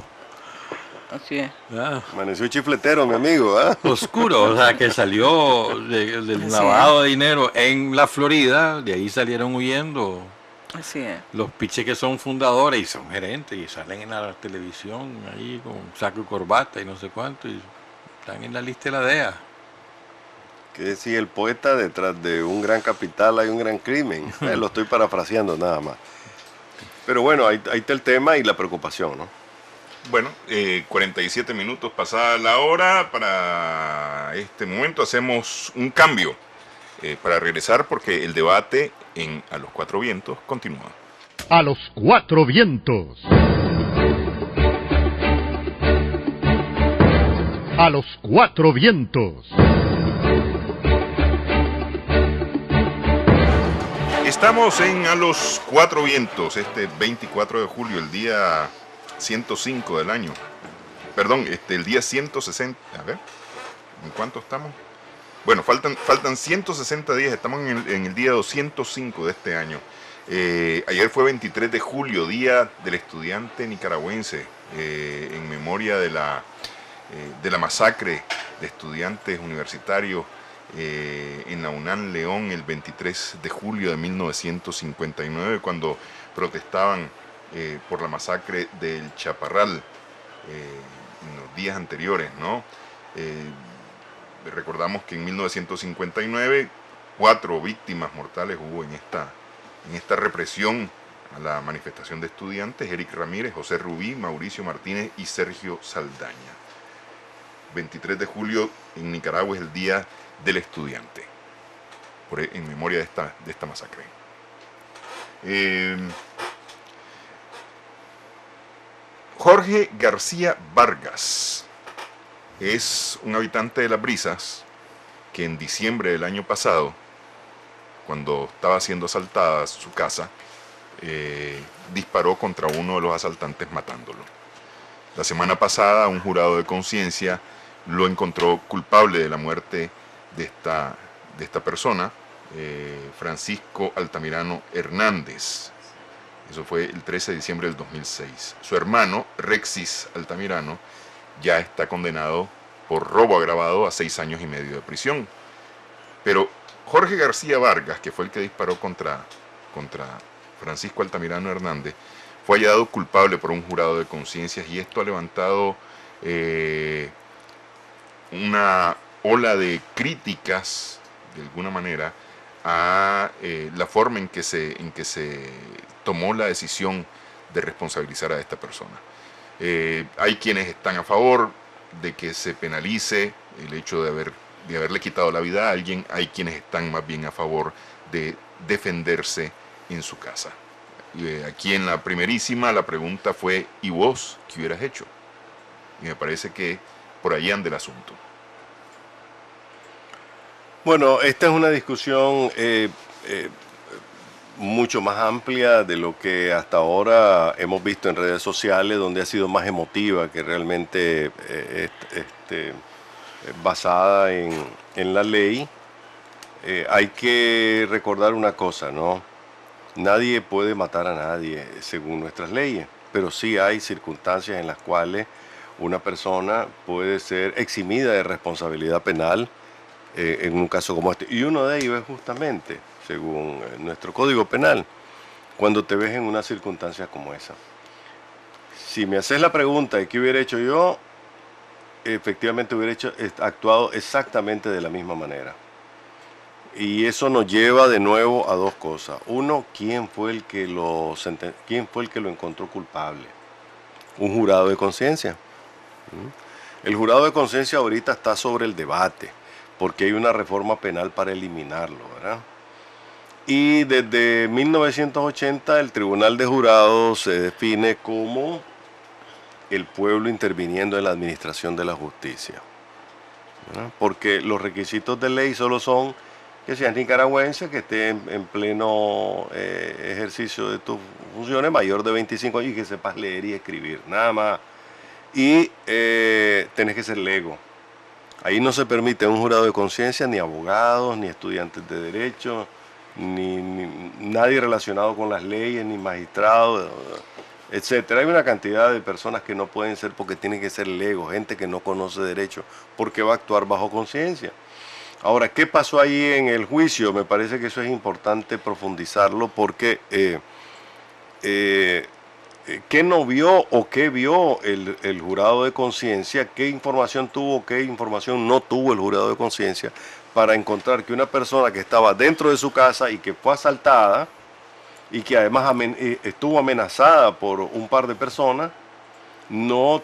Así es. Amaneció chifletero, mi amigo. Oscuro, o sea, que salió del lavado de dinero en la Florida, de ahí salieron huyendo. Así es. Los piches que son fundadores y son gerentes y salen en la televisión ahí con saco y corbata y no sé cuánto, y están en la lista de la DEA. Que decía el poeta, detrás de un gran capital hay un gran crimen. Lo estoy parafraseando nada más. Pero bueno, ahí está el tema y la preocupación, ¿no? Bueno, 47 minutos pasada la hora. Para este momento hacemos un cambio para regresar, porque el debate en A los Cuatro Vientos continúa. A los cuatro vientos. A los cuatro vientos. Estamos en A los Cuatro Vientos, este 24 de julio, el día 105 del año. Perdón, el día 160. A ver, ¿en cuánto estamos? Bueno, faltan 160 días, estamos en el día 205 de este año. Ayer fue 23 de julio, Día del Estudiante Nicaragüense, en memoria de la masacre de estudiantes universitarios en la UNAM León el 23 de julio de 1959, cuando protestaban por la masacre del Chaparral en los días anteriores, ¿no? Recordamos que en 1959 4 víctimas mortales hubo en esta represión a la manifestación de estudiantes: Eric Ramírez, José Rubí, Mauricio Martínez y Sergio Saldaña. 23 de julio en Nicaragua es el Día del Estudiante, en memoria de esta masacre. Jorge García Vargas es un habitante de Las Brisas que en diciembre del año pasado, cuando estaba siendo asaltada su casa, disparó contra uno de los asaltantes matándolo. La semana pasada un jurado de conciencia lo encontró culpable de la muerte de esta persona, Francisco Altamirano Hernández. Eso fue el 13 de diciembre del 2006. Su hermano, Rexis Altamirano, ya está condenado por robo agravado a 6 años y medio de prisión. Pero Jorge García Vargas, que fue el que disparó contra Francisco Altamirano Hernández, fue hallado culpable por un jurado de conciencias, y esto ha levantado una ola de críticas, de alguna manera, a la forma en que se tomó la decisión de responsabilizar a esta persona. Hay quienes están a favor de que se penalice el hecho de haberle quitado la vida a alguien. Hay quienes están más bien a favor de defenderse en su casa. Aquí en la primerísima la pregunta fue: ¿y vos qué hubieras hecho? Y me parece que por ahí anda el asunto. Bueno, esta es una discusión mucho más amplia de lo que hasta ahora hemos visto en redes sociales, donde ha sido más emotiva que realmente basada en la ley. Hay que recordar una cosa, ¿no? Nadie puede matar a nadie según nuestras leyes, pero sí hay circunstancias en las cuales una persona puede ser eximida de responsabilidad penal en un caso como este. Y uno de ellos es justamente, según nuestro Código Penal, cuando te ves en una circunstancia como esa. Si me haces la pregunta de qué hubiera hecho yo, efectivamente hubiera actuado exactamente de la misma manera. Y eso nos lleva de nuevo a dos cosas. Uno, ¿quién fue el que lo encontró culpable? Un jurado de conciencia. El jurado de conciencia ahorita está sobre el debate, porque hay una reforma penal para eliminarlo, ¿verdad? Y desde 1980 el Tribunal de Jurados se define como el pueblo interviniendo en la administración de la justicia, ¿verdad? Porque los requisitos de ley solo son que seas nicaragüense, que esté en pleno ejercicio de tus funciones, mayor de 25 años y que sepas leer y escribir, nada más. Y tenés que ser lego. Ahí no se permite un jurado de conciencia, ni abogados, ni estudiantes de derecho, ni nadie relacionado con las leyes, ni magistrados, etcétera. Hay una cantidad de personas que no pueden ser porque tienen que ser legos, gente que no conoce derecho, porque va a actuar bajo conciencia. Ahora, ¿qué pasó ahí en el juicio? Me parece que eso es importante profundizarlo, porque ¿qué no vio o qué vio el jurado de conciencia? ¿Qué información tuvo, qué información no tuvo el jurado de conciencia para encontrar que una persona que estaba dentro de su casa y que fue asaltada y que además estuvo amenazada por un par de personas, no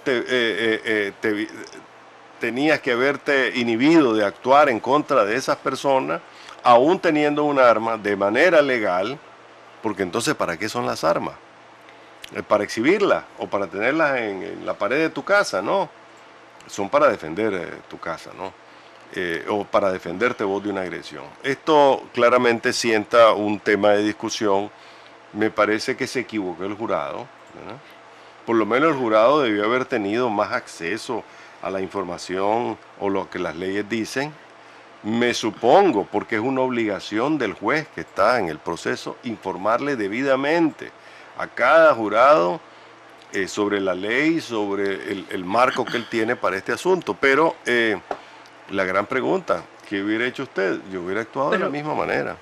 tenías que haberte inhibido de actuar en contra de esas personas, aún teniendo un arma de manera legal, porque entonces ¿para qué son las armas? ¿Para exhibirlas o para tenerlas en la pared de tu casa? No, son para defender tu casa, ¿no? O para defenderte vos de una agresión. Esto claramente sienta un tema de discusión. Me parece que se equivocó el jurado, ¿verdad? Por lo menos el jurado debió haber tenido más acceso a la información o lo que las leyes dicen. Me supongo, porque es una obligación del juez que está en el proceso, informarle debidamente a cada jurado sobre la ley, sobre el marco que él tiene para este asunto. Pero la gran pregunta, ¿qué hubiera hecho usted? Yo hubiera actuado de la misma manera.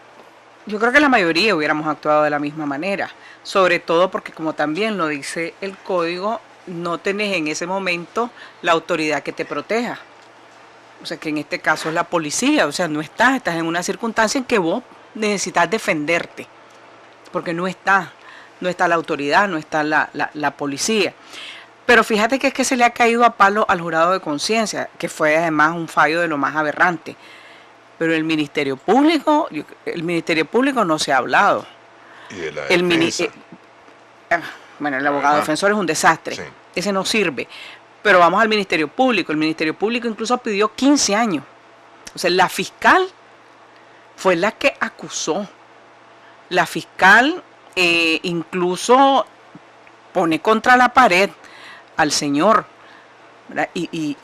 Yo creo que la mayoría hubiéramos actuado de la misma manera, sobre todo porque, como también lo dice el código, no tenés en ese momento la autoridad que te proteja. O sea, que en este caso es la policía. O sea, no estás en una circunstancia en que vos necesitas defenderte, porque no está la autoridad, no está la policía. Pero fíjate que es que se le ha caído a palo al jurado de conciencia, que fue además un fallo de lo más aberrante. Pero el Ministerio Público no se ha hablado. Y de la defensa. Bueno, el abogado defensor es un desastre. Sí. Ese no sirve. Pero vamos al Ministerio Público. El Ministerio Público incluso pidió 15 años. O sea, la fiscal fue la que acusó. La fiscal incluso pone contra la pared al señor, ¿verdad? Y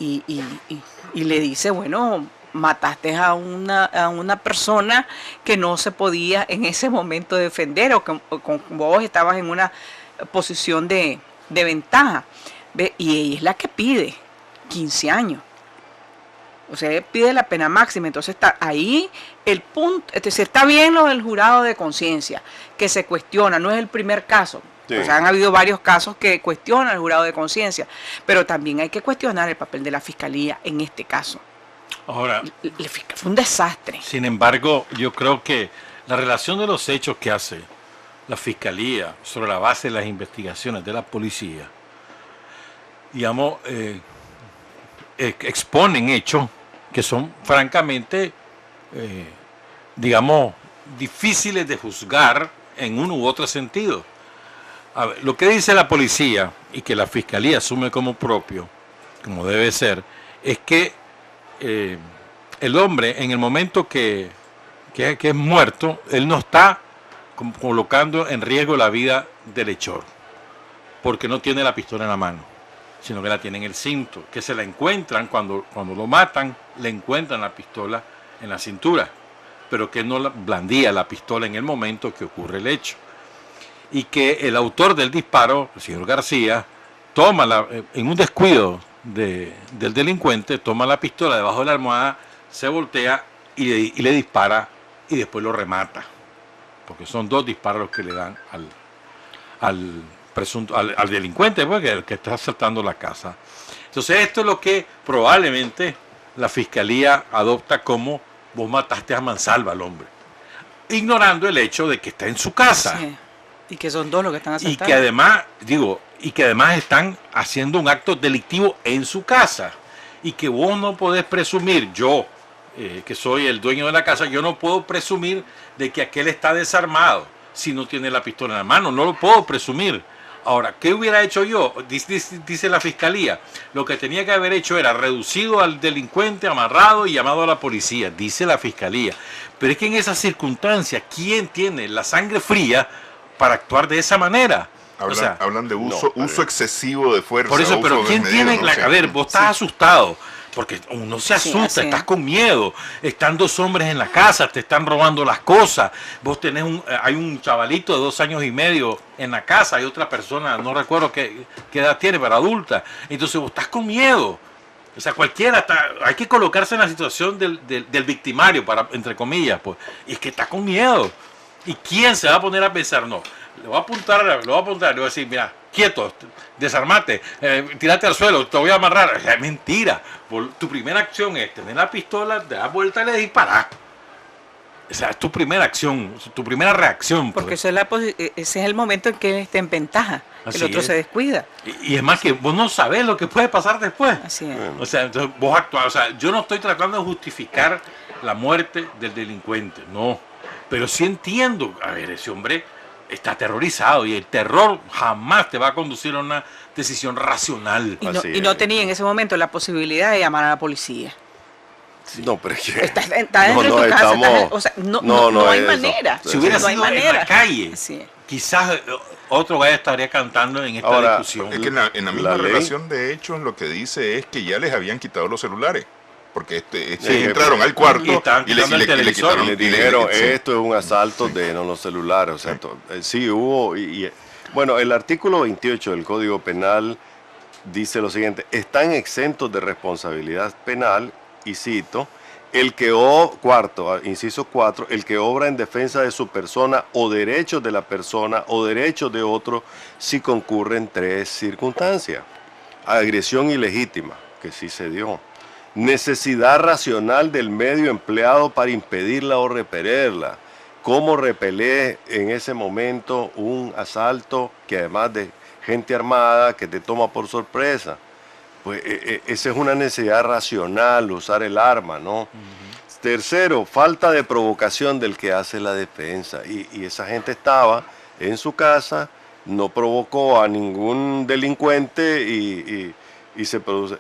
le dice, bueno, mataste a una persona que no se podía en ese momento defender, o que vos estabas en una posición de ventaja. ¿Ve? Y ella es la que pide 15 años. O sea, pide la pena máxima. Entonces está ahí el punto. Está bien lo del jurado de conciencia, que se cuestiona, no es el primer caso. Sí. O sea, han habido varios casos que cuestionan el jurado de conciencia, pero también hay que cuestionar el papel de la fiscalía en este caso. Ahora, fue un desastre. Sin embargo, yo creo que la relación de los hechos que hace la fiscalía sobre la base de las investigaciones de la policía, digamos, exponen hechos que son francamente, digamos, difíciles de juzgar en uno u otro sentido. A ver, lo que dice la policía y que la fiscalía asume como propio, como debe ser, es que el hombre, en el momento que es muerto, él no está colocando en riesgo la vida del hechor, porque no tiene la pistola en la mano, sino que la tiene en el cinto, que se la encuentran cuando lo matan, le encuentran la pistola en la cintura, pero que no blandía la pistola en el momento que ocurre el hecho. Y que el autor del disparo, el señor García, toma en un descuido del delincuente, toma la pistola debajo de la almohada, se voltea y le dispara y después lo remata, porque son 2 disparos los que le dan al delincuente, pues, que está asaltando la casa. Entonces esto es lo que probablemente la fiscalía adopta como: vos mataste a mansalva al hombre, ignorando el hecho de que está en su casa. Sí. Y que son 2 los que están asaltando. Y que además están haciendo un acto delictivo en su casa. Y que vos no podés presumir, yo, que soy el dueño de la casa, yo no puedo presumir de que aquel está desarmado si no tiene la pistola en la mano. No lo puedo presumir. Ahora, ¿qué hubiera hecho yo? Dice la fiscalía. Lo que tenía que haber hecho era reducido al delincuente, amarrado y llamado a la policía, dice la fiscalía. Pero es que en esas circunstancias, ¿quién tiene la sangre fría para actuar de esa manera? Hablan de uso excesivo de fuerza. Por eso, pero ¿quién tiene la... A ver, vos estás asustado, porque uno se asusta, estás con miedo, están 2 hombres en la casa, te están robando las cosas, vos tenés hay un chavalito de 2 años y medio en la casa, hay otra persona, no recuerdo qué edad tiene, pero adulta, entonces vos estás con miedo. O sea, cualquiera hay que colocarse en la situación del victimario, entre comillas, pues, y es que está con miedo. ¿Y quién se va a poner a pensar? No, le voy a apuntar, le voy a decir, mira, quieto, desarmate, tirate al suelo, te voy a amarrar. Es mentira. Tu primera acción es tener la pistola, te das vuelta y le disparas. O sea, es tu primera acción, tu primera reacción. Porque ese es el momento en que él está en ventaja, el otro se descuida. Y es más que vos no sabés lo que puede pasar después. Así es. O sea, entonces vos actuás. O sea, yo no estoy tratando de justificar la muerte del delincuente, no. Pero sí entiendo, a ver, ese hombre está aterrorizado y el terror jamás te va a conducir a una decisión racional. Y no tenía en ese momento la posibilidad de llamar a la policía. Sí. No, pero es que... Está dentro de tu casa. O sea, no hay manera. Si hubiera sido en la calle, quizás otro gallo estaría cantando en esta discusión. Es que en la misma relación de hechos lo que dice es que ya les habían quitado los celulares. Porque entraron al cuarto y le quitaron. Le dijeron, esto es un asalto de los celulares. O sea, sí hubo... Bueno, el artículo 28 del Código Penal dice lo siguiente: están exentos de responsabilidad penal, y cito, inciso 4, el que obra en defensa de su persona o derechos de la persona o derechos de otro si concurren 3 circunstancias. Agresión ilegítima, que sí se dio. Necesidad racional del medio empleado para impedirla o repelerla. ¿Cómo repelé en ese momento un asalto que además de gente armada que te toma por sorpresa? Pues esa es una necesidad racional, usar el arma, ¿no? Tercero, falta de provocación del que hace la defensa. Y esa gente estaba en su casa, no provocó a ningún delincuente y se produce.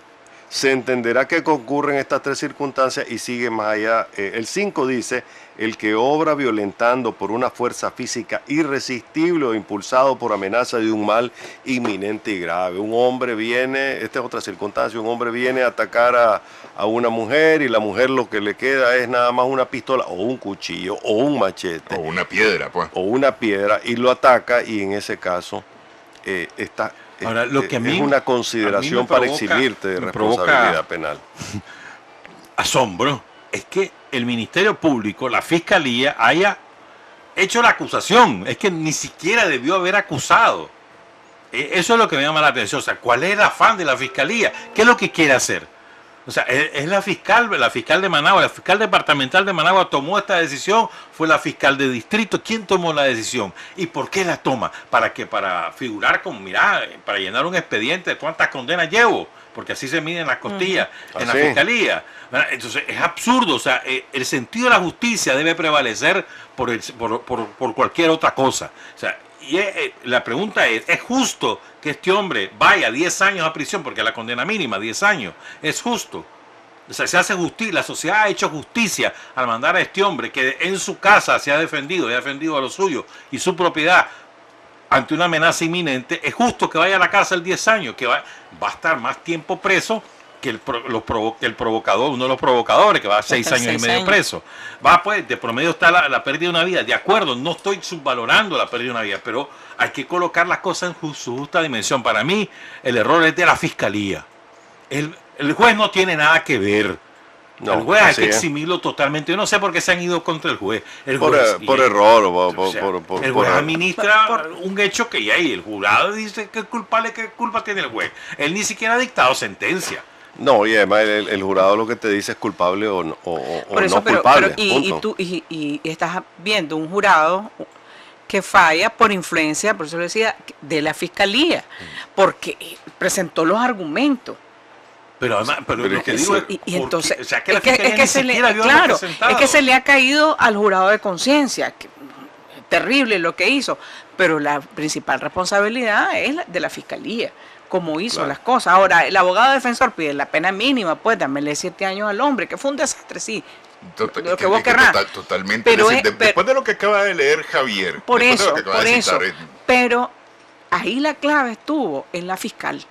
Se entenderá que concurren estas 3 circunstancias y sigue más allá. El 5 dice, el que obra violentando por una fuerza física irresistible o impulsado por amenaza de un mal inminente y grave. Un hombre viene, esta es otra circunstancia, un hombre viene a atacar a una mujer y la mujer lo que le queda es nada más una pistola o un cuchillo o un machete. O una piedra, pues. O una piedra y lo ataca y en ese caso está... Ahora, lo que a mí, es una consideración para eximirte de responsabilidad penal. Asombro es que el Ministerio Público, la Fiscalía, haya hecho la acusación. Es que ni siquiera debió haber acusado. Eso es lo que me llama la atención. O sea, ¿cuál es el afán de la Fiscalía? ¿Qué es lo que quiere hacer? O sea, es la fiscal de Managua, la fiscal departamental de Managua tomó esta decisión, fue la fiscal de distrito. ¿Quién tomó la decisión? ¿Y por qué la toma? ¿Para qué? Para figurar como, mira, para llenar un expediente de cuántas condenas llevo, porque así se miden las costillas en la fiscalía. Entonces, es absurdo. O sea, el sentido de la justicia debe prevalecer por cualquier otra cosa. O sea, y la pregunta ¿es justo que este hombre vaya 10 años a prisión? Porque la condena mínima, 10 años, es justo. O sea, se hace justicia, la sociedad ha hecho justicia al mandar a este hombre que en su casa se ha defendido a lo suyo y su propiedad ante una amenaza inminente. Es justo que vaya a la cárcel 10 años, que va a estar más tiempo preso que el provocador, uno de los provocadores, que va a 6 años y medio preso. Pues, de promedio está la pérdida de una vida. De acuerdo, no estoy subvalorando la pérdida de una vida, pero hay que colocar las cosas en su justa dimensión. Para mí, el error es de la Fiscalía. El juez no tiene nada que ver. No, el juez hay que eximirlo totalmente. Yo no sé por qué se han ido contra el juez. Por error. El juez administra un hecho que ya hay. El jurado dice que es culpable, qué culpa tiene el juez. Él ni siquiera ha dictado sentencia. No, y además el jurado lo que te dice es culpable o no culpable. Y estás viendo un jurado que falla por influencia, por eso lo decía, de la Fiscalía, porque presentó los argumentos. Pero además, lo que digo es, y entonces, o sea, que la Fiscalía ni siquiera vio lo presentado. Es que se le ha caído al jurado de conciencia. Terrible lo que hizo, pero la principal responsabilidad es de la Fiscalía, como hizo las cosas. Ahora, el abogado defensor pide la pena mínima, pues dámele 7 años al hombre, que fue un desastre, sí. Lo que vos querrás. Totalmente. Después de lo que acaba de leer Javier. Por eso. Pero ahí la clave estuvo en la fiscal.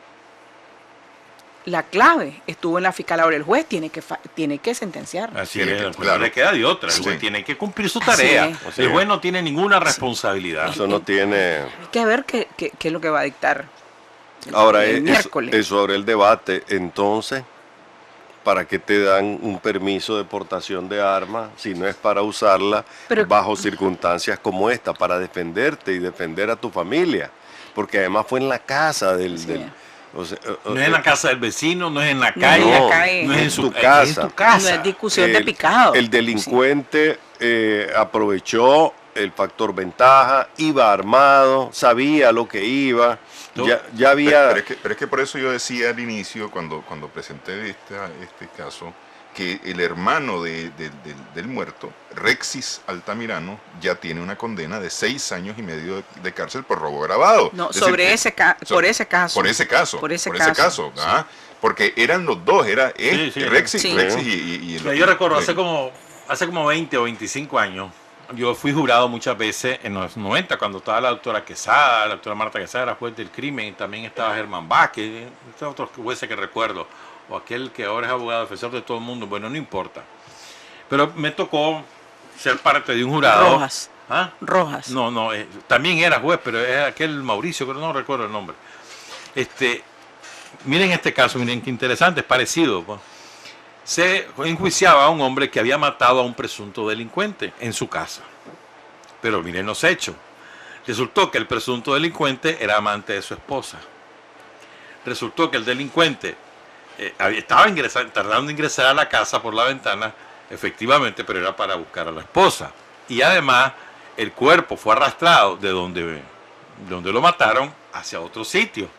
La clave estuvo en la fiscal. Ahora el juez tiene que sentenciar. Así es, el juez no le queda de otra. El juez tiene que cumplir su tarea. El juez no tiene ninguna responsabilidad. Eso no tiene... Hay que ver qué es lo que va a dictar. Ahora, sobre el debate, entonces, ¿para qué te dan un permiso de portación de armas si no es para usarla bajo circunstancias como esta, para defenderte y defender a tu familia? Porque además fue en la casa del no es en la casa del vecino, no es en la calle, no es en tu casa. Es en tu casa. No es discusión de picado. El delincuente aprovechó el factor ventaja, iba armado, sabía lo que iba, ya había... Pero es que por eso yo decía al inicio, cuando presenté este caso, que el hermano del muerto, Rexis Altamirano, ya tiene una condena de 6 años y medio de cárcel por robo agravado. No, por ese caso. ¿Ah? Porque eran los dos, era Rexis y el... Yo recuerdo, hace como 20 o 25 años, yo fui jurado muchas veces en los 90, cuando estaba la doctora Quesada, la doctora Marta Quesada era juez del crimen, y también estaba Germán Vázquez, otros jueces que recuerdo, o aquel que ahora es abogado defensor de todo el mundo, bueno, no importa. Pero me tocó ser parte de un jurado. Rojas. ¿Ah? Rojas. No, también era juez, pero es aquel Mauricio, pero no recuerdo el nombre. Miren este caso, miren qué interesante, es parecido. Pues. Se enjuiciaba a un hombre que había matado a un presunto delincuente en su casa. Pero miren los hechos. Resultó que el presunto delincuente era amante de su esposa. Resultó que el delincuente estaba tardando en ingresar a la casa por la ventana, efectivamente, pero era para buscar a la esposa. Y además, el cuerpo fue arrastrado de donde lo mataron hacia otro sitio.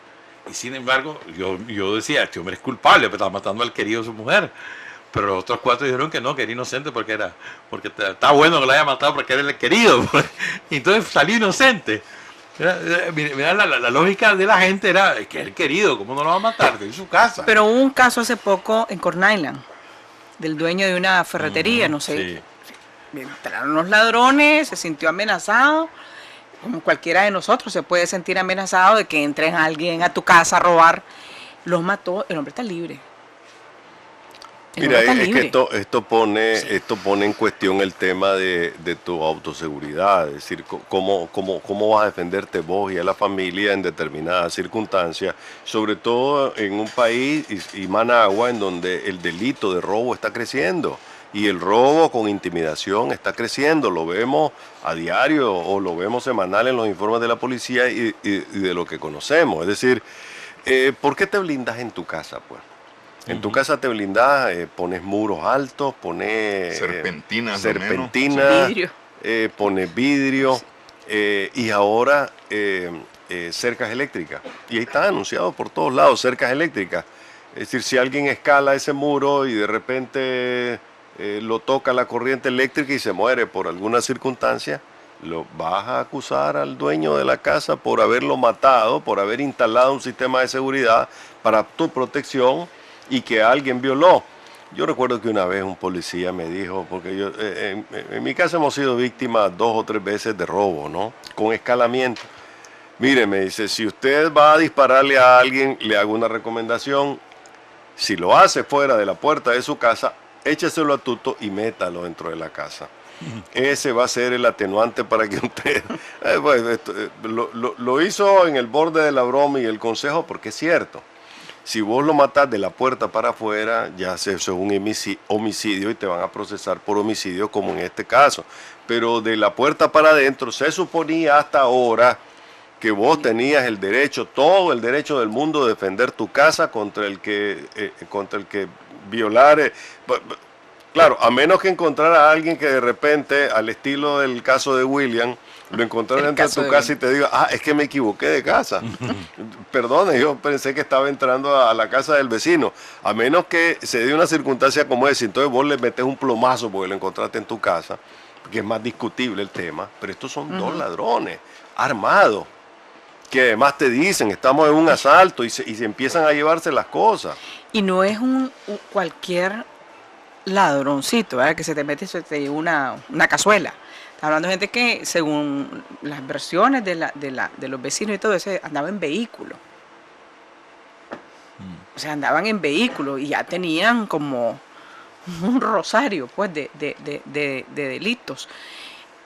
Y sin embargo, yo decía, este hombre es culpable, pero estaba matando al querido de su mujer. Pero los otros 4 dijeron que no, que era inocente porque está bueno que lo haya matado porque era el querido. Y entonces salió inocente. Mira, la lógica de la gente era que el querido, ¿cómo no lo va a matar? En su casa. Pero hubo un caso hace poco en Corn Island, del dueño de una ferretería, no sé. Sí. Entraron los ladrones, se sintió amenazado. Como cualquiera de nosotros se puede sentir amenazado de que entren alguien a tu casa a robar. Los mató, el hombre está libre. Mira, es que esto pone en cuestión el tema de tu autoseguridad, es decir, cómo vas a defenderte vos y a la familia en determinadas circunstancias, sobre todo en un país y Managua en donde el delito de robo está creciendo y el robo con intimidación está creciendo, lo vemos a diario o lo vemos semanal en los informes de la policía y de lo que conocemos, es decir, ¿por qué te blindas en tu casa, pues? En tu casa te blindas, pones muros altos, pones serpentinas, vidrio. Pones vidrio y ahora cercas eléctricas. Y ahí está anunciado por todos lados, cercas eléctricas. Es decir, si alguien escala ese muro y de repente lo toca la corriente eléctrica y se muere por alguna circunstancia, lo vas a acusar al dueño de la casa por haberlo matado, por haber instalado un sistema de seguridad para tu protección y que alguien violó. Yo recuerdo que una vez un policía me dijo, porque yo en mi casa hemos sido víctimas 2 o 3 veces de robo, ¿no? Con escalamiento. Mire, me dice, si usted va a dispararle a alguien, le hago una recomendación. Si lo hace fuera de la puerta de su casa, écheselo a tuto y métalo dentro de la casa. Ese va a ser el atenuante para que usted... lo hizo en el borde de la broma y el consejo, porque es cierto. Si vos lo matás de la puerta para afuera, ya eso es un homicidio y te van a procesar por homicidio como en este caso. Pero de la puerta para adentro, se suponía hasta ahora que vos tenías el derecho, todo el derecho del mundo de defender tu casa contra el que violar. Claro, a menos que encontrara a alguien que de repente, al estilo del caso de William, lo encontrara dentro de tu casa y te diga, es que me equivoqué de casa. Perdone, yo pensé que estaba entrando a la casa del vecino. A menos que se dé una circunstancia como esa, entonces vos le metes un plomazo porque lo encontraste en tu casa, que es más discutible el tema. Pero estos son 2 ladrones armados, que además te dicen, estamos en un asalto y se empiezan a llevarse las cosas. Y no es cualquier ladroncito, ¿verdad? Que se te mete y te lleva una cazuela. Está hablando de gente que, según las versiones de los vecinos y todo eso, andaba en vehículo. O sea, andaban en vehículo y ya tenían como un rosario, pues, de delitos.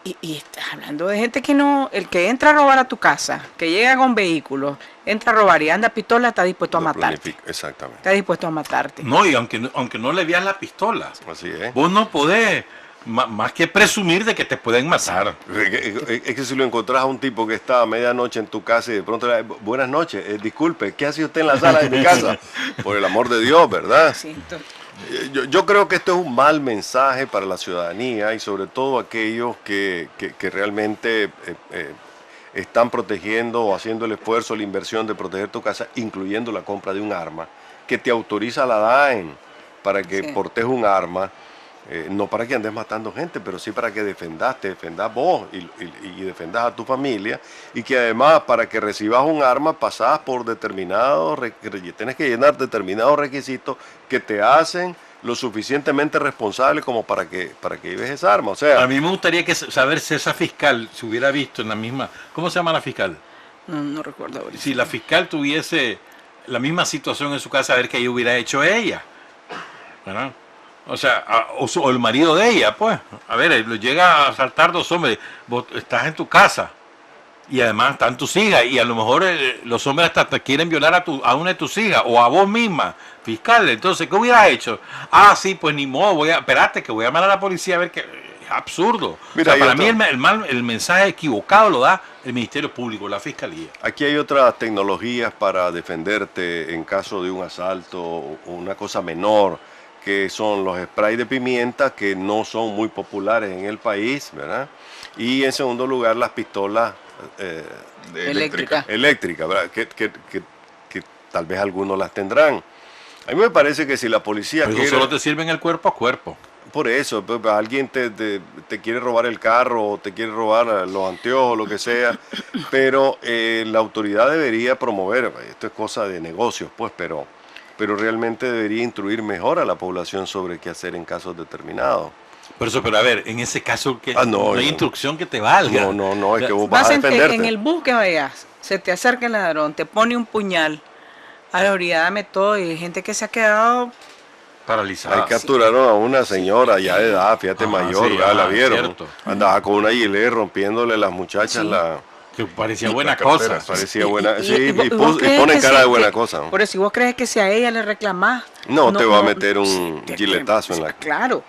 Y estás hablando de gente que no... El que entra a robar a tu casa, que llega con vehículo, entra a robar y anda a pistola, está dispuesto a matarte. Exactamente. Está dispuesto a matarte. No, y aunque no le veas la pistola, así es. Vos no podés... Más que presumir de que te pueden matar. Es que si lo encontrás a un tipo que está a medianoche en tu casa y de pronto le buenas noches, disculpe, ¿qué hace usted en la sala de mi casa? Por el amor de Dios, ¿verdad? Sí, yo creo que esto es un mal mensaje para la ciudadanía y sobre todo aquellos que realmente están protegiendo o haciendo el esfuerzo, la inversión de proteger tu casa, incluyendo la compra de un arma, que te autoriza la DAEN. para que portes un arma, no para que andes matando gente, pero sí para que te defendas vos y defendas a tu familia, y que además para que recibas un arma pasás por tienes que llenar determinados requisitos que te hacen lo suficientemente responsable como para que lleves esa arma. O sea, a mí me gustaría saber si esa fiscal se hubiera visto en la misma, ¿cómo se llama la fiscal? No recuerdo ahorita. Si la fiscal tuviese la misma situación en su casa, a ver qué ella hubiera hecho ella, ¿verdad? O sea, o el marido de ella, pues, a ver, lo llega a asaltar 2 hombres, vos estás en tu casa y además están tus hijas, y a lo mejor los hombres hasta te quieren violar a una de tus hijas o a vos misma, fiscal. Entonces, ¿qué hubieras hecho? Sí, pues ni modo, espérate que voy a llamar a la policía a ver qué. Es absurdo. Mira, o sea, para mí el mensaje equivocado lo da el Ministerio Público, la Fiscalía. Aquí hay otras tecnologías para defenderte en caso de un asalto o una cosa menor, que son los sprays de pimienta, que no son muy populares en el país, ¿verdad? Y en segundo lugar, las pistolas eléctricas, ¿verdad? Que tal vez algunos las tendrán. A mí me parece que si la policía quiere... Eso solo te sirve en el cuerpo a cuerpo. Por eso, pues, alguien te quiere robar el carro, o te quiere robar los anteojos, lo que sea, pero la autoridad debería promover, esto es cosa de negocios, pues, pero realmente debería instruir mejor a la población sobre qué hacer en casos determinados. Pero a ver, en ese caso no hay instrucción que te valga. No, es que vos vas a defenderte. En el bus que vayas, se te acerca el ladrón, te pone un puñal, a la orilla dame todo, y hay gente que se ha quedado paralizada. Ahí capturaron a una señora ya de edad, fíjate, mayor, sí, ya la vieron. Cierto. Andaba con una gilet rompiéndole a las muchachas que parecía buena cosa. Parecía buena, y pone cara de buena cosa. Por eso, si vos crees que si a ella le reclamás, no te va a meter un giletazo en la... Claro.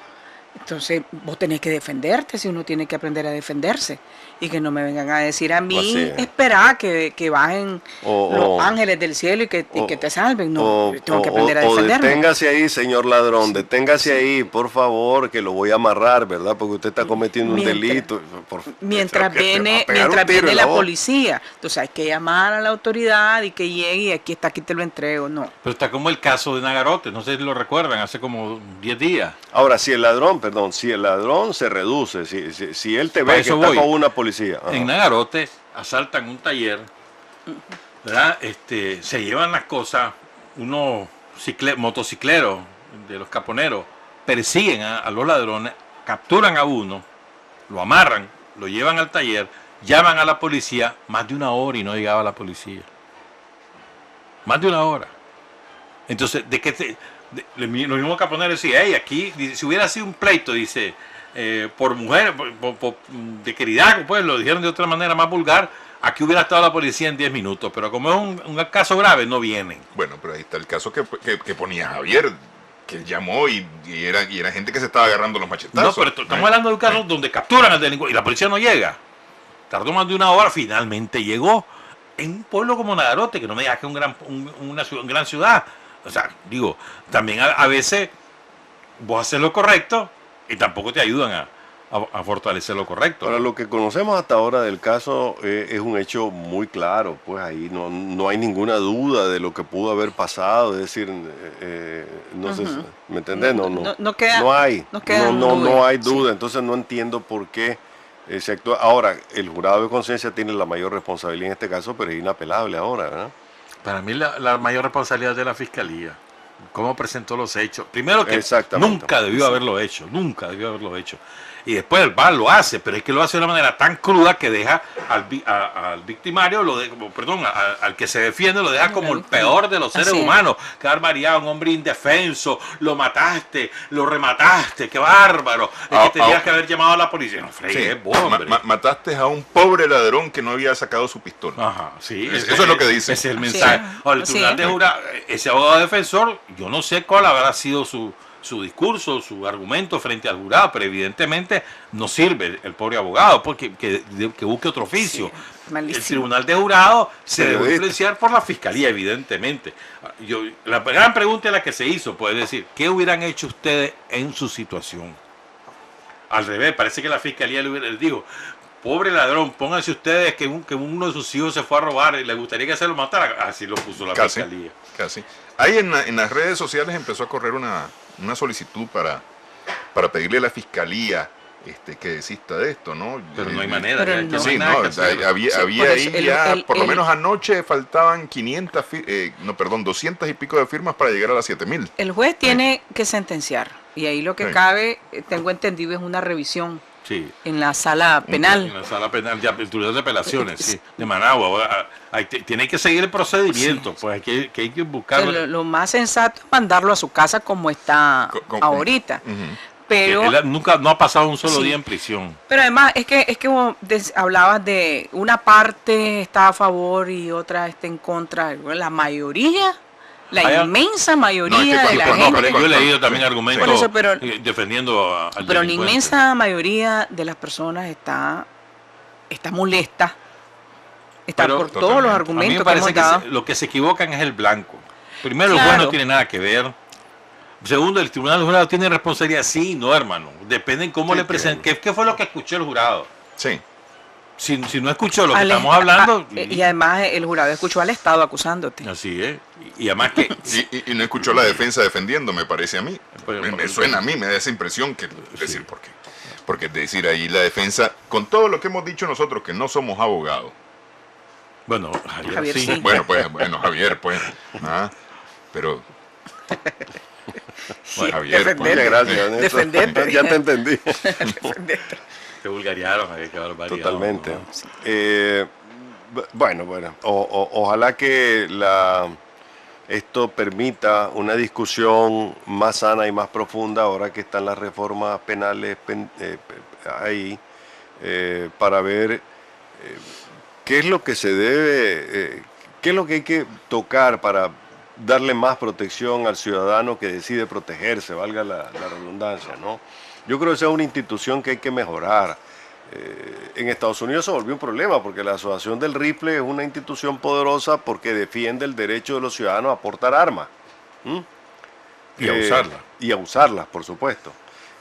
Entonces, vos tenés que defenderte, si uno tiene que aprender a defenderse. Y que no me vengan a decir a mí, espera que bajen los ángeles del cielo y que te salven. No, tengo que aprender a defenderme. Deténgase ahí, señor ladrón, deténgase ahí, por favor, que lo voy a amarrar, ¿verdad? Porque usted está cometiendo un delito. Mientras viene la policía. Entonces hay que llamar a la autoridad y que llegue y aquí te lo entrego. No. Pero está como el caso de Nagarote, no sé si lo recuerdan, hace como 10 días. Ahora, si el ladrón se reduce, si él te ve que está con una policía. En Nagarote asaltan un taller, ¿verdad? Se llevan las cosas, unos motocicleros de los caponeros persiguen a los ladrones, capturan a uno, lo amarran, lo llevan al taller, llaman a la policía, más de 1 hora y no llegaba la policía. Más de 1 hora. Entonces, los mismos caponeros decían, hey, aquí, si hubiera sido un pleito, dice, por mujer, de queridad, pues lo dijeron de otra manera más vulgar, aquí hubiera estado la policía en 10 minutos, pero como es un caso grave, no vienen. Bueno, pero ahí está el caso que ponía Javier, que él llamó y era gente que se estaba agarrando los machetazos. No, pero estamos hablando de un caso donde capturan al delincuente y la policía no llega. Tardó más de 1 hora, finalmente llegó. En un pueblo como Nagarote, que no me digas que es una gran ciudad. O sea, digo, también a veces vos haces lo correcto y tampoco te ayudan a fortalecer lo correcto. Ahora, lo que conocemos hasta ahora del caso es un hecho muy claro, pues ahí no hay ninguna duda de lo que pudo haber pasado, es decir, no sé, ¿me entendés? No hay duda, entonces no entiendo por qué se actúa. Ahora, el jurado de conciencia tiene la mayor responsabilidad en este caso, pero es inapelable ahora, ¿verdad? Para mí la mayor responsabilidad es de la Fiscalía. ¿Cómo presentó los hechos? Primero que nunca debió haberlo hecho. Y después el VAR lo hace, pero es que lo hace de una manera tan cruda que deja al victimario, al que se defiende, lo deja como el peor de los seres humanos. Qué barbaridad, un hombre indefenso, lo mataste, lo remataste, qué bárbaro. Es que tenías que haber llamado a la policía. No, mataste a un pobre ladrón que no había sacado su pistola. Ajá, sí. Eso es lo que dice. Ese es el mensaje. Ahora, el tribunal de jurado, ese abogado defensor, yo no sé cuál habrá sido su discurso, su argumento frente al jurado, pero evidentemente no sirve el pobre abogado porque que busque otro oficio. Sí, el tribunal de jurado se debe influenciar por la Fiscalía, evidentemente. La gran pregunta es la que se hizo, puede decir, ¿qué hubieran hecho ustedes en su situación? Al revés, parece que la Fiscalía les dijo, pobre ladrón, pónganse ustedes que uno de sus hijos se fue a robar y le gustaría que se lo matara. Así lo puso la fiscalía. Casi. Ahí en las redes sociales empezó a correr una solicitud para pedirle a la fiscalía que desista de esto, ¿no? Pero no hay manera. Pero no. Sí, no, había ahí ya, por lo menos anoche faltaban 200 y pico de firmas para llegar a las 7.000. El juez tiene que sentenciar, y ahí lo que cabe, tengo entendido, es una revisión en la sala penal. En la sala penal, ya, el tribunal de apelaciones, de Managua. Tiene que seguir el procedimiento, pues hay que buscar. Lo más sensato es mandarlo a su casa como está ahorita. Pero él nunca no ha pasado un solo día en prisión. Pero además es que hablabas de una parte está a favor y otra está en contra. La mayoría, inmensa mayoría de la gente. Yo he leído también argumentos defendiendo al pero la inmensa mayoría de las personas está molesta. Está por todos los argumentos que hemos dado. Lo que se equivocan es el blanco. Primero, el juez no tiene nada que ver. Segundo, el tribunal del jurado tiene responsabilidad. Sí, no, hermano. Depende en cómo le presenten. ¿Qué fue lo que escuchó el jurado? Sí. Si no escuchó lo que estamos hablando. Y además el jurado escuchó al Estado acusándote. Así es. Y además que. y no escuchó la defensa defendiendo, me parece a mí. Me suena a mí, me da esa impresión que decir por qué. Porque es decir, ahí la defensa, con todo lo que hemos dicho nosotros, que no somos abogados. Bueno, Javier sí. Bueno, Javier, pues. Pero. Bueno, Javier, muchas gracias. Defenderte. Ya te entendí. Te vulgariaron, qué barbaridad. Totalmente. ¿No? Bueno, ojalá que esto permita una discusión más sana y más profunda ahora que están las reformas penales ahí, para ver qué es lo que se debe, qué es lo que hay que tocar para darle más protección al ciudadano que decide protegerse, valga la redundancia, ¿no? Yo creo que esa es una institución que hay que mejorar. En Estados Unidos se volvió un problema porque la Asociación del Rifle es una institución poderosa porque defiende el derecho de los ciudadanos a portar armas. Y a usarlas. Y a usarlas, por supuesto.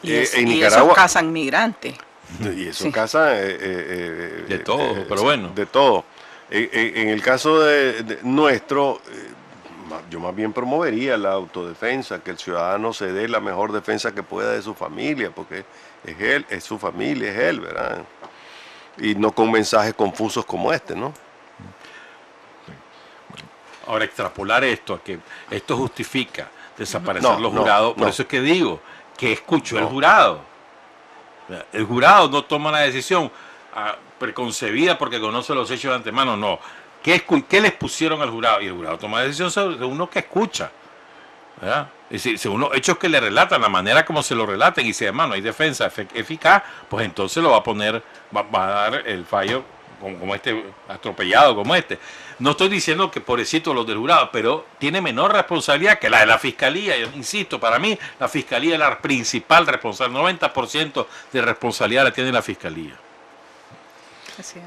Y en Nicaragua, esos cazan migrantes. Y eso cazan... de todo, pero bueno. De todo. En el caso de nuestro... yo más bien promovería la autodefensa, que el ciudadano se dé la mejor defensa que pueda de su familia, porque es él, es su familia, es él, ¿verdad? Y no con mensajes confusos como este, ¿no? Ahora, extrapolar esto a que esto justifica desaparecer los jurados, por eso es que digo que escuchó el jurado. El jurado no toma la decisión preconcebida porque conoce los hechos de antemano, no. ¿Qué les pusieron al jurado? Y el jurado toma la decisión sobre uno que escucha, ¿verdad? Es decir, según los hechos que le relatan, la manera como se lo relaten, y si además no hay defensa eficaz, pues entonces lo va a poner, va a dar el fallo como este, atropellado como este. No estoy diciendo que pobrecito los del jurado, pero tiene menor responsabilidad que la de la fiscalía. Yo insisto, para mí la fiscalía es la principal responsable, 90% de responsabilidad la tiene la fiscalía. Así es.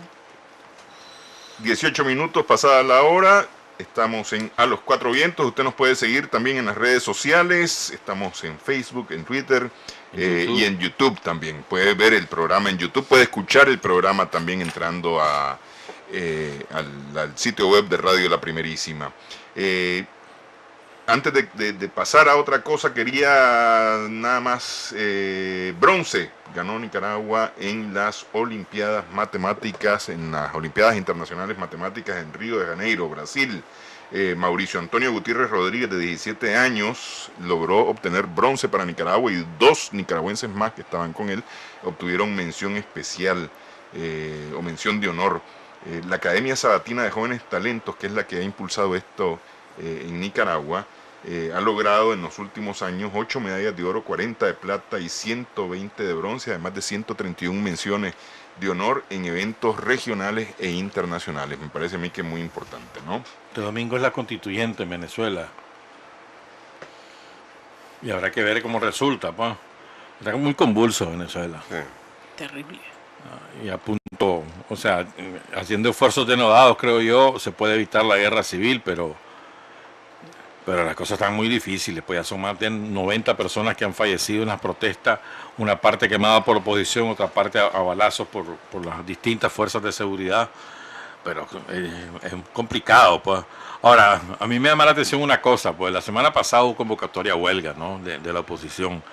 18 minutos pasada la hora, estamos en A los Cuatro Vientos. Usted nos puede seguir también en las redes sociales, estamos en Facebook, en Twitter y en YouTube también. Puede ver el programa en YouTube, puede escuchar el programa también entrando al sitio web de Radio La Primerísima. Antes de pasar a otra cosa, quería nada más bronce. Ganó Nicaragua en las Olimpiadas Matemáticas, en las Olimpiadas Internacionales Matemáticas en Río de Janeiro, Brasil. Mauricio Antonio Gutiérrez Rodríguez, de 17 años, logró obtener bronce para Nicaragua, y 2 nicaragüenses más que estaban con él obtuvieron mención especial o mención de honor. La Academia Sabatina de Jóvenes Talentos, que es la que ha impulsado esto en Nicaragua, ha logrado en los últimos años 8 medallas de oro, 40 de plata y 120 de bronce, además de 131 menciones de honor en eventos regionales e internacionales. Me parece a mí que es muy importante, ¿no? Este domingo es la constituyente en Venezuela. Y habrá que ver cómo resulta, pues. Está muy convulso Venezuela. Sí. Terrible. Y a punto, o sea, haciendo esfuerzos denodados, creo yo, se puede evitar la guerra civil, pero Pero las cosas están muy difíciles, pues ya son más de 90 personas que han fallecido en las protestas, una parte quemada por la oposición, otra parte a balazos por las distintas fuerzas de seguridad, pero es complicado, pues. Ahora, a mí me llama la atención una cosa, pues la semana pasada hubo convocatoria a huelga, ¿no?, de la oposición.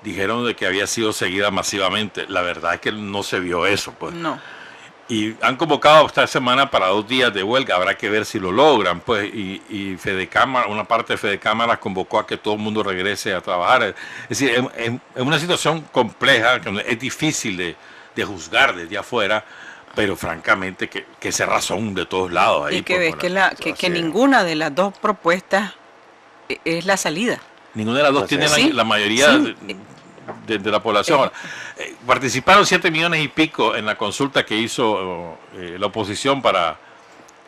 Dijeron de que había sido seguida masivamente, la verdad es que no se vio eso, pues. No. Y han convocado esta semana para 2 días de huelga, habrá que ver si lo logran, pues, y Fedecámara, una parte de Fedecámara convocó a que todo el mundo regrese a trabajar. Es decir, es una situación compleja, que es difícil de juzgar desde afuera, pero francamente que se razón de todos lados. Ahí, y que ves que ninguna de las dos propuestas es la salida. Ninguna de las dos tiene la mayoría de la población. Participaron 7 millones y pico en la consulta que hizo la oposición para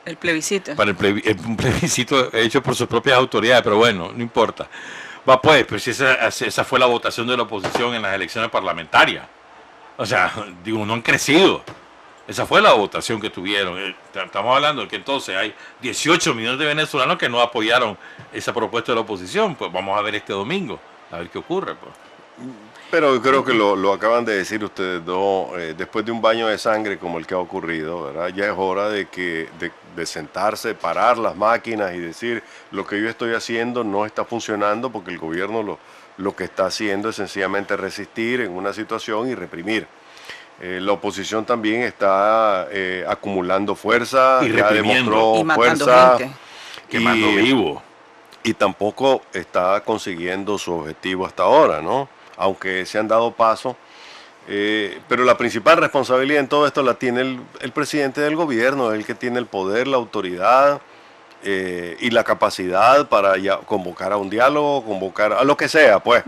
el plebiscito. Para un plebiscito hecho por sus propias autoridades, pero bueno, no importa. Va pues si esa fue la votación de la oposición en las elecciones parlamentarias. O sea, digo, no han crecido. Esa fue la votación que tuvieron. Estamos hablando de que entonces hay 18 millones de venezolanos que no apoyaron esa propuesta de la oposición. Pues vamos a ver este domingo, a ver qué ocurre, pues. Pero yo creo que lo acaban de decir ustedes dos, después de un baño de sangre como el que ha ocurrido, ¿verdad? Ya es hora de sentarse, parar las máquinas y decir, lo que yo estoy haciendo no está funcionando porque el gobierno lo que está haciendo es sencillamente resistir en una situación y reprimir. La oposición también está acumulando fuerza, y ya demostró y fuerza, gente. Quemando vivo. Y tampoco está consiguiendo su objetivo hasta ahora, ¿no? Aunque se han dado pasos, pero la principal responsabilidad en todo esto la tiene el presidente del gobierno, el que tiene el poder, la autoridad y la capacidad para ya convocar a un diálogo, convocar a lo que sea, pues.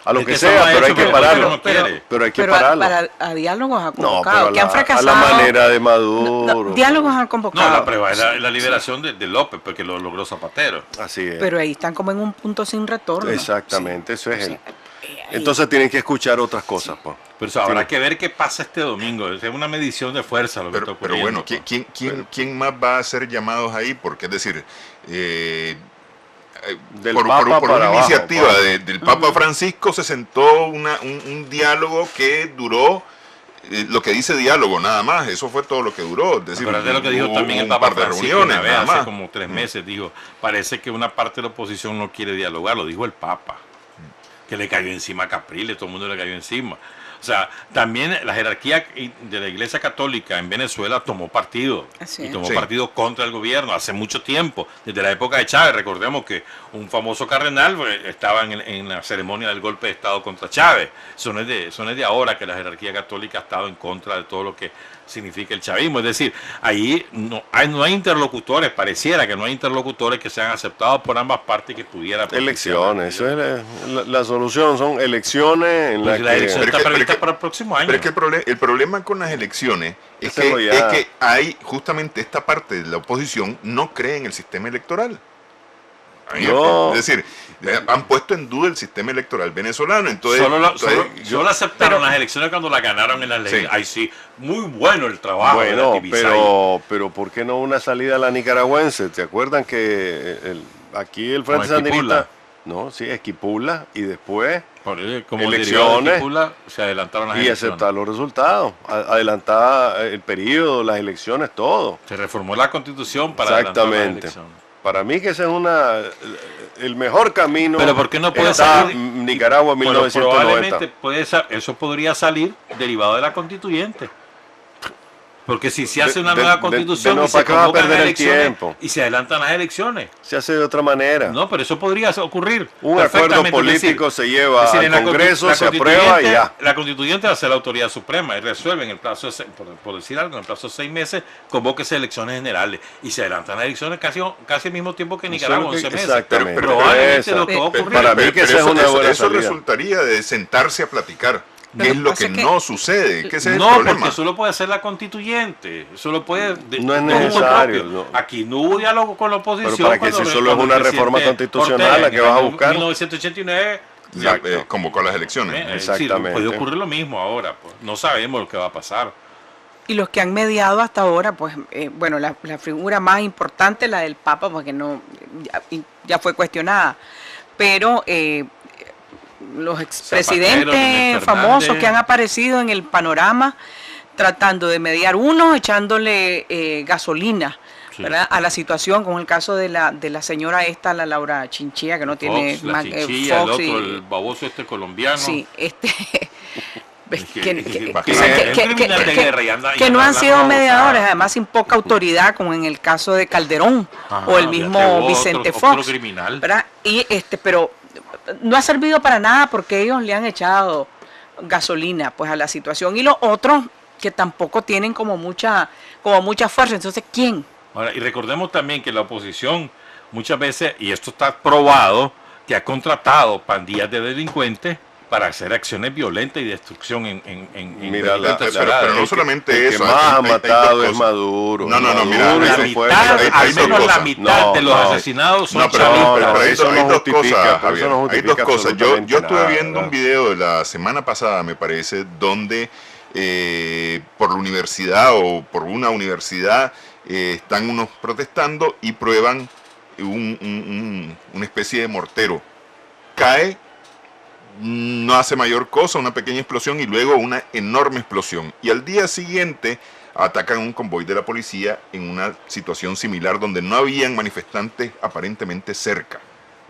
A lo que sea, pero hay que pararlo. Pero hay que pararlo. A diálogos ha convocado, no, que han fracasado. A la manera de Maduro. No, diálogos han convocado. No, la prueba es la liberación de López, porque lo logró Zapatero. Así es. Pero ahí están como en un punto sin retorno. Exactamente, eso es él. Entonces tienen que escuchar otras cosas, pues. Pero eso, habrá que ver qué pasa este domingo. Es una medición de fuerza lo que está ocurriendo. Pero bueno, ¿quién más va a hacer llamados ahí? Porque es decir, por una iniciativa del Papa Francisco se sentó un diálogo que duró lo que dice diálogo, nada más. Eso fue todo lo que duró. Es decir, pero es lo que dijo también el Papa Francisco una vez, hace como 3 meses, dijo, parece que una parte de la oposición no quiere dialogar, lo dijo el Papa, que le cayó encima a Capriles, todo el mundo le cayó encima. O sea, también la jerarquía de la Iglesia Católica en Venezuela tomó partido. Y tomó partido contra el gobierno hace mucho tiempo, desde la época de Chávez. Recordemos que un famoso cardenal estaba en la ceremonia del golpe de Estado contra Chávez. Eso no es de ahora que la jerarquía católica ha estado en contra de todo lo que significa el chavismo. Es decir, ahí no hay interlocutores, pareciera que no hay interlocutores que sean aceptados por ambas partes que pudiera... Elecciones, eso es la solución, son elecciones en la elección está prevista para el próximo año. Pero es que el problema con las elecciones es que hay justamente esta parte de la oposición no cree en el sistema electoral. No. Es decir, han puesto en duda el sistema electoral venezolano. Entonces, solo aceptaron las elecciones cuando las ganaron en las leyes. Sí. Ay, sí, muy bueno el trabajo. Bueno, pero ¿por qué no una salida a la nicaragüense? ¿Te acuerdan que aquí el Frente Sandinista? No, sí, Esquipula y después como elecciones Esquipula, se adelantaron las elecciones. Y aceptar los resultados, adelantar el periodo, las elecciones, todo. Se reformó la Constitución para adelantar las elecciones. Para mí que ese es el mejor camino. Pero ¿por qué no puede salir Nicaragua 1990? Probablemente eso podría salir derivado de la constituyente. Porque si se hace una nueva constitución y se convocan las elecciones y se adelantan las elecciones. Se hace de otra manera. No, pero eso podría ocurrir. Un acuerdo político se lleva al Congreso, se aprueba y ya. La constituyente va a ser la autoridad suprema y resuelve en el plazo, por decir algo, en el plazo de 6 meses, convóquese elecciones generales y se adelantan las elecciones casi al mismo tiempo que Nicaragua, 11 meses. Exactamente. Probablemente lo que va a ocurrir. Para mí que eso resultaría de sentarse a platicar. ¿Qué es lo que no sucede? ¿Qué es el problema? Porque eso lo puede hacer la constituyente. Eso lo puede. No es necesario. No. Aquí no hubo diálogo con la oposición. Pero para que si solo es una reforma constitucional la que vas a buscar. En 1989 convocó las elecciones. Exactamente. Sí, puede ocurrir lo mismo ahora. Pues. No sabemos lo que va a pasar. Y los que han mediado hasta ahora, pues, bueno, la figura más importante, la del Papa, porque no ya fue cuestionada, pero los expresidentes famosos que han aparecido en el panorama tratando de mediar, unos echándole gasolina, sí, ¿verdad?, a la situación, como el caso de la señora esta, la Laura Chinchilla, que no tiene Fox, la Chinchilla, Fox, el otro, el baboso colombiano. Sí, que no han sido mediadores, además sin poca autoridad, como en el caso de Calderón, o el mismo Vicente Fox, criminal, ¿verdad? Y pero no ha servido para nada porque ellos le han echado gasolina pues a la situación, y los otros que tampoco tienen como mucha fuerza. Entonces, ¿quién? Ahora, y recordemos también que la oposición muchas veces, y esto está probado, que ha contratado pandillas de delincuentes para hacer acciones violentas y destrucción mira, pero no solamente eso. El que más ha matado es Maduro. No, mira, al menos la mitad de los asesinados son chavistas. Pero hay dos cosas, Javier. Hay dos cosas. Yo estuve viendo un video de la semana pasada, me parece, donde por la universidad o por una universidad están unos protestando y prueban una especie de mortero. Cae, no hace mayor cosa, una pequeña explosión y luego una enorme explosión. Y al día siguiente atacan un convoy de la policía en una situación similar donde no habían manifestantes aparentemente cerca.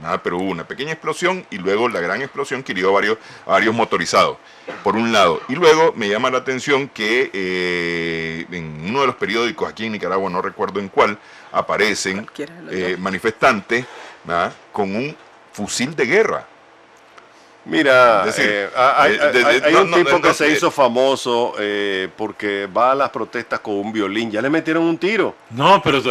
Nada, pero hubo una pequeña explosión y luego la gran explosión que hirió a varios motorizados, por un lado. Y luego me llama la atención que en uno de los periódicos aquí en Nicaragua, no recuerdo en cuál, aparecen manifestantes, ¿verdad?, con un fusil de guerra. Mira, hay un tipo que se hizo famoso porque va a las protestas con un violín. Ya le metieron un tiro. No, pero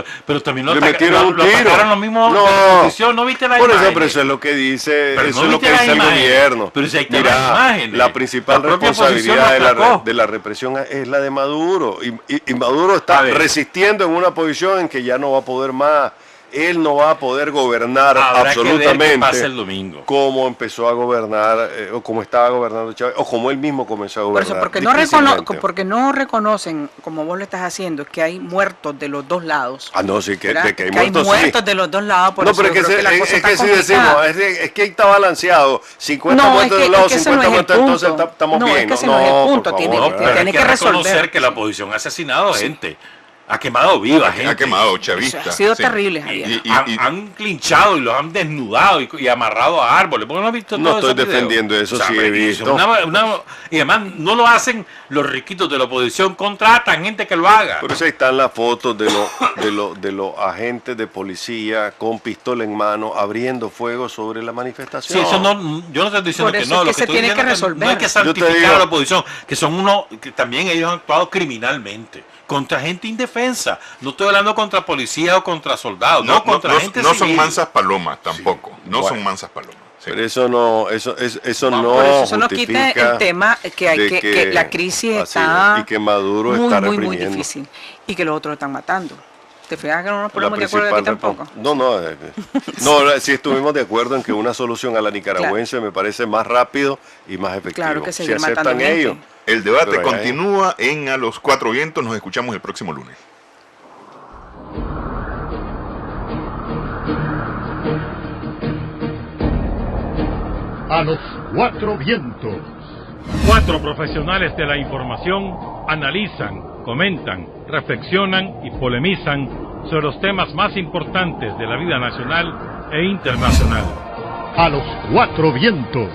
también le metieron un tiro. Los mismos de la oposición. ¿No viste la imagen? Pero eso es lo que dice, eso es lo que dice el gobierno. Pero si hay imágenes. La principal responsabilidad de la represión es la de Maduro. Y Maduro está resistiendo en una posición en que ya no va a poder más. Él no va a poder gobernar absolutamente el domingo, como empezó a gobernar, o como estaba gobernando Chávez, o como él mismo comenzó a gobernar. Por eso, porque no reconocen, como vos lo estás haciendo, que hay muertos de los dos lados. No, sí, que hay muertos de los dos lados. Por eso pero es que si decimos, es que está balanceado, 50 muertos de un lado, 50 muertos, entonces estamos bien. No, es que ese no es el punto, tiene que reconocer que la oposición ha asesinado gente. Ha quemado viva gente. Ha quemado chavistas. Ha sido terrible, Javier. Han clinchado y los han desnudado y amarrado a árboles. ¿Por qué no has visto todo eso? No estoy defendiendo eso, sí he visto. Y además no lo hacen los riquitos de la oposición, contratan gente que lo haga. Por eso ahí están las fotos de los agentes de policía con pistola en mano abriendo fuego sobre la manifestación. Sí, eso no, yo no estoy diciendo que no. Lo que se tiene que resolver. No hay que santificar a la oposición, que son que también ellos han actuado criminalmente contra gente indefensa. No estoy hablando contra policías o contra soldados, contra gente civil. No son mansas palomas tampoco, son mansas palomas. Sí. Pero eso no quita el tema que la crisis está y que Maduro está reprimiendo. Muy difícil, y que los otros están matando. ¿Te fijas que no nos ponemos de acuerdo aquí tampoco? No, sí estuvimos de acuerdo en que una solución a la nicaragüense me parece más rápido y más efectivo. Claro que si aceptan ellos. El debate continúa en A los Cuatro Vientos. Nos escuchamos el próximo lunes. A los Cuatro Vientos. 4 profesionales de la información analizan, comentan, reflexionan y polemizan sobre los temas más importantes de la vida nacional e internacional. A los Cuatro Vientos.